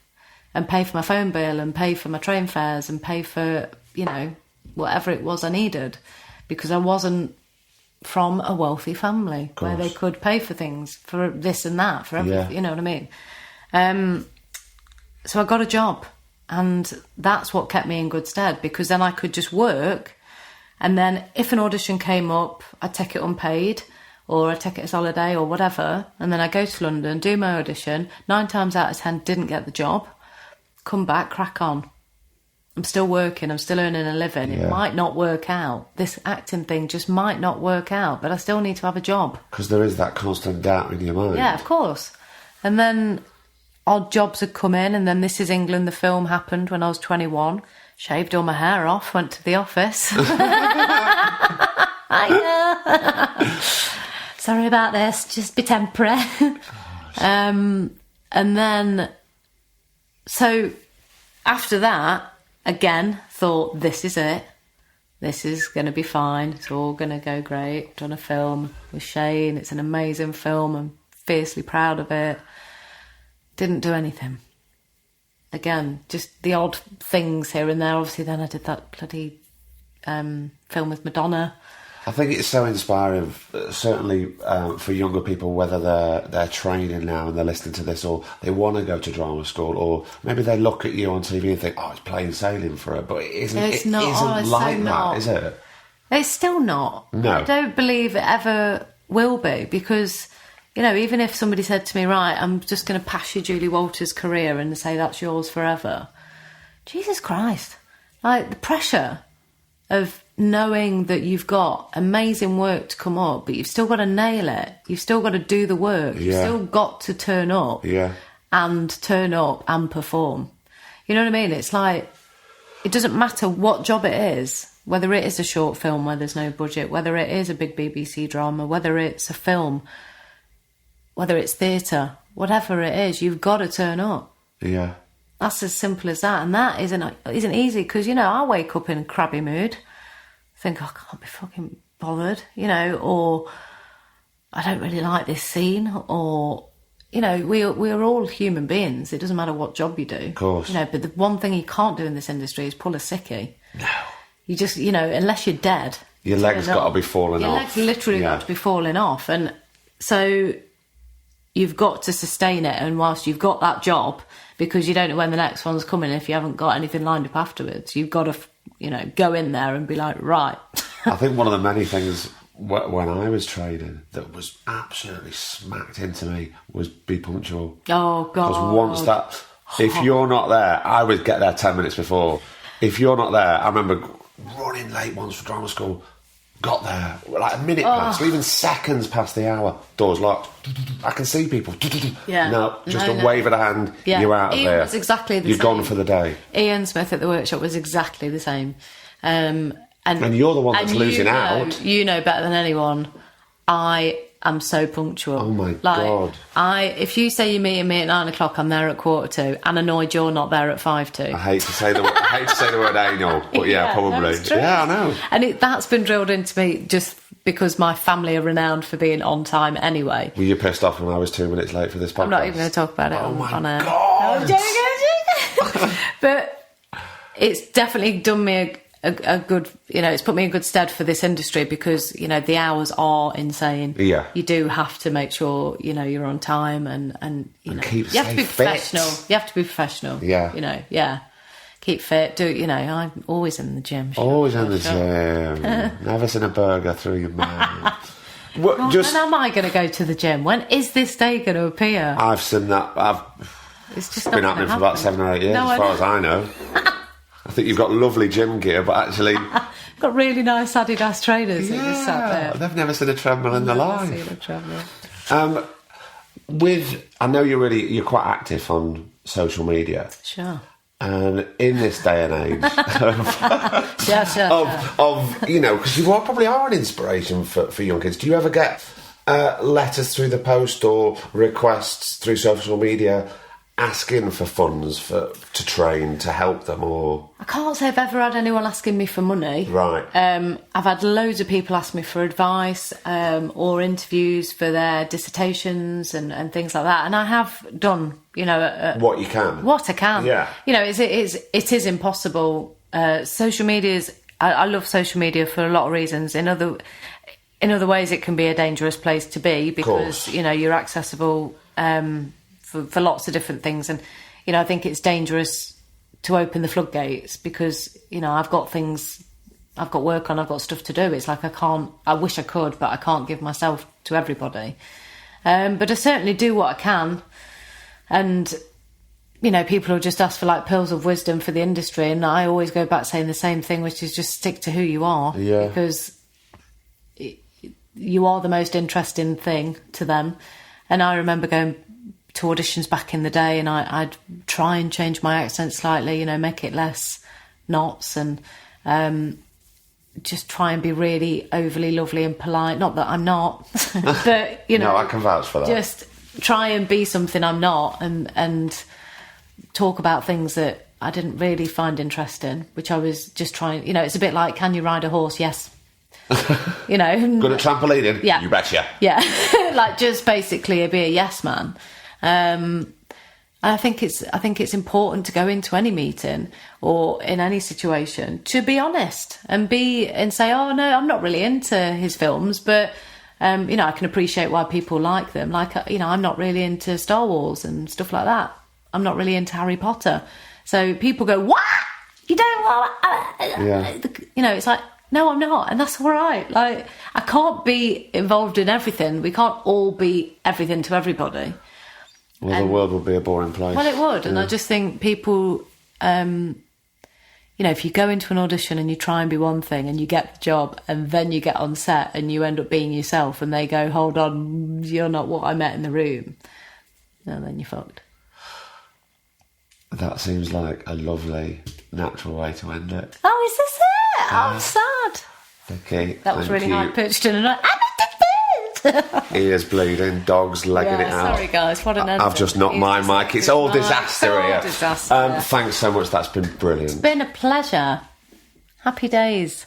[SPEAKER 2] and pay for my phone bill and pay for my train fares and pay for, you know, whatever it was I needed, because I wasn't from a wealthy family where they could pay for things, for this and that, for everything. You know what I mean? So I got a job, and that's what kept me in good stead, because then I could just work, and then if an audition came up, I'd take it unpaid, or I'd take it as holiday or whatever, and then I'd go to London, do my audition, 9 times out of 10 didn't get the job, come back, crack on. I'm still working, I'm still earning a living. It might not work out. This acting thing just might not work out, but I still need to have a job.
[SPEAKER 1] Because there is that constant doubt in your mind.
[SPEAKER 2] Yeah, of course. And then odd jobs had come in, and then This Is England, the film, happened when I was 21. Shaved all my hair off, went to the office. Sorry about this, just be temporary. And then, so after that, again, thought, this is it. This is going to be fine. It's all going to go great. Done a film with Shane. It's an amazing film. I'm fiercely proud of it. Didn't do anything. Again, just the odd things here and there. Obviously, then I did that bloody film with Madonna.
[SPEAKER 1] I think it's so inspiring, certainly for younger people, whether they're training now and they're listening to this, or they want to go to drama school, or maybe they look at you on TV and think, oh, it's plain sailing for it, but it isn't.
[SPEAKER 2] It's not.
[SPEAKER 1] Isn't like that, is it?
[SPEAKER 2] It's still not.
[SPEAKER 1] No.
[SPEAKER 2] I don't believe it ever will be, because, you know, even if somebody said to me, right, I'm just going to pass you Julie Walters' career and say that's yours forever. Jesus Christ. Like, the pressure of knowing that you've got amazing work to come up, but you've still got to nail it. You've still got to do the work. You've still got to turn up and perform. You know what I mean? It's like, it doesn't matter what job it is, whether it is a short film where there's no budget, whether it is a big BBC drama, whether it's a film, whether it's theatre, whatever it is, you've got to turn up.
[SPEAKER 1] Yeah.
[SPEAKER 2] That's as simple as that. And that isn't easy, because, you know, I wake up in a crabby mood, think, I can't be fucking bothered, you know, or I don't really like this scene, or, you know, we're all human beings. It doesn't matter what job you do.
[SPEAKER 1] Of course.
[SPEAKER 2] You know, but the one thing you can't do in this industry is pull a sickie.
[SPEAKER 1] No.
[SPEAKER 2] You just, you know, unless you're dead.
[SPEAKER 1] Your legs got to be falling off.
[SPEAKER 2] Your legs literally got to be falling off. And so you've got to sustain it. And whilst you've got that job, because you don't know when the next one's coming, if you haven't got anything lined up afterwards, you've got to, you know, go in there and be like, right.
[SPEAKER 1] I think one of the many things when I was training that was absolutely smacked into me was be punctual.
[SPEAKER 2] Oh, God.
[SPEAKER 1] Because once that, if you're not there, I would get there 10 minutes before. If you're not there, I remember running late once for drama school, got there, like a minute past, or even seconds past the hour, doors locked. I can see people.
[SPEAKER 2] Yeah.
[SPEAKER 1] No, just a wave of the hand, you're out of
[SPEAKER 2] Ian
[SPEAKER 1] there.
[SPEAKER 2] was exactly the
[SPEAKER 1] You're
[SPEAKER 2] same.
[SPEAKER 1] gone for the day.
[SPEAKER 2] Ian Smith at the workshop was exactly the same. And
[SPEAKER 1] you're the one that's losing out.
[SPEAKER 2] You know better than anyone. I am so punctual.
[SPEAKER 1] Oh my God.
[SPEAKER 2] If you say you're meeting me at 9 o'clock, I'm there at 1:45, and annoyed you're not there at 5:45.
[SPEAKER 1] I hate to say the word anal, but yeah, probably.
[SPEAKER 2] That's true.
[SPEAKER 1] Yeah, I know.
[SPEAKER 2] And that's been drilled into me just because my family are renowned for being on time anyway.
[SPEAKER 1] Were you pissed off when I was 2 minutes late for this podcast?
[SPEAKER 2] I'm not even going to talk about it on air.
[SPEAKER 1] God!
[SPEAKER 2] No, I'm joking. But it's definitely done me a good, it's put me in good stead for this industry because, the hours are insane.
[SPEAKER 1] Yeah.
[SPEAKER 2] You do have to make sure, you're on time and you have to be professional. You have to be professional.
[SPEAKER 1] Yeah.
[SPEAKER 2] Yeah. Keep fit. I'm always in the gym.
[SPEAKER 1] Always in the gym. Never seen a burger through your mouth.
[SPEAKER 2] When am I going to go to the gym? When is this day going to appear?
[SPEAKER 1] I've seen that.
[SPEAKER 2] It's just
[SPEAKER 1] been happening for about 7 or 8 years, as far as I know. I think you've got lovely gym gear, but actually...
[SPEAKER 2] got really nice Adidas trainers that just sat there.
[SPEAKER 1] They've never seen a treadmill in their life.
[SPEAKER 2] Never seen a treadmill.
[SPEAKER 1] I know you're quite active on social media.
[SPEAKER 2] Sure.
[SPEAKER 1] And in this day and age
[SPEAKER 2] of
[SPEAKER 1] because you probably are an inspiration for young kids. Do you ever get letters through the post or requests through social media asking for funds to train to help them? Or
[SPEAKER 2] I can't say I've ever had anyone asking me for money.
[SPEAKER 1] Right.
[SPEAKER 2] I've had loads of people ask me for advice or interviews for their dissertations and things like that, and I have done what you can, what I can.
[SPEAKER 1] Yeah.
[SPEAKER 2] It is impossible. Social media is. I love social media for a lot of reasons. In other ways, it can be a dangerous place to be because you're accessible. For lots of different things, and I think it's dangerous to open the floodgates because I've got work on, I've got stuff to do. It's like I wish I could, but I can't give myself to everybody. But I certainly do what I can, and people will just ask for like pearls of wisdom for the industry, and I always go back saying the same thing, which is just stick to who you are, because you are the most interesting thing to them. And I remember going to auditions back in the day, and I'd try and change my accent slightly, make it less knots, and just try and be really overly lovely and polite. Not that I'm not, but
[SPEAKER 1] no, I can vouch for that.
[SPEAKER 2] Just try and be something I'm not, and talk about things that I didn't really find interesting, which I was just trying. It's a bit like, can you ride a horse? Yes. Good
[SPEAKER 1] at trampolining?
[SPEAKER 2] Yeah.
[SPEAKER 1] You betcha.
[SPEAKER 2] Yeah. Like just basically be a yes man. I think it's important to go into any meeting or in any situation to be honest and say, oh no, I'm not really into his films, but I can appreciate why people like them. Like I'm not really into Star Wars and stuff like that. I'm not really into Harry Potter. So people go, what? You don't want? Yeah. It's like, no, I'm not, and that's all right. Like I can't be involved in everything. We can't all be everything to everybody.
[SPEAKER 1] Well, the world would be a boring place.
[SPEAKER 2] Well, it would. Yeah. And I just think people, if you go into an audition and you try and be one thing and you get the job and then you get on set and you end up being yourself and they go, hold on, you're not what I met in the room, and then you're fucked.
[SPEAKER 1] That seems like a lovely, natural way to end it.
[SPEAKER 2] Oh, is this it? I'm sad.
[SPEAKER 1] Okay.
[SPEAKER 2] That was really high-pitched and I'm
[SPEAKER 1] ears bleeding, dogs legging it out.
[SPEAKER 2] Sorry guys, what an end.
[SPEAKER 1] I've just knocked my mic. It's all disaster here.
[SPEAKER 2] Disaster.
[SPEAKER 1] Thanks so much, that's been brilliant.
[SPEAKER 2] It's been a pleasure. Happy days.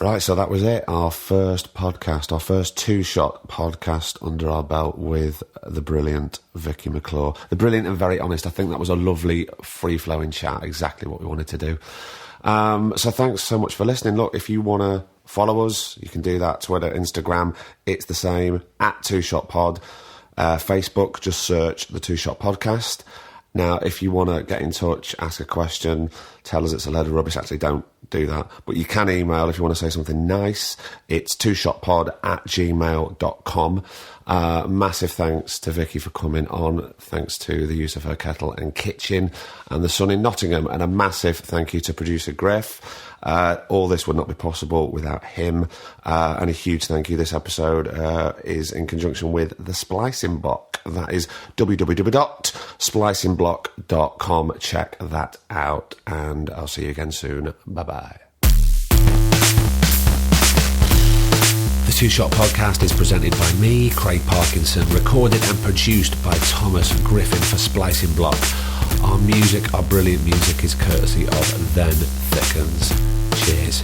[SPEAKER 1] Right, so that was it. Our first podcast, our first two-shot podcast under our belt with the brilliant Vicky McClure. The brilliant and very honest. I think that was a lovely, free-flowing chat, exactly what we wanted to do. So thanks so much for listening. Look, if you want to follow us, you can do that. Twitter, Instagram, it's the same, at Two Shot Pod. Facebook, just search the Two Shot Podcast. Now, if you want to get in touch, ask a question, tell us it's a load of rubbish, actually don't do that. But you can email if you want to say something nice. It's twoshotpod@gmail.com. Massive thanks to Vicky for coming on. Thanks to the use of her kettle and kitchen and the sun in Nottingham. And a massive thank you to producer Griff. All this would not be possible without him. And a huge thank you. This episode is in conjunction with the Splicing Block. That is www.splicingblog.com. Check that out. And I'll see you again soon. Bye-bye. The Two Shot Podcast is presented by me, Craig Parkinson, recorded and produced by Thomas Griffin for Splicing Block. Our brilliant music is courtesy of Then Thickens. Cheers.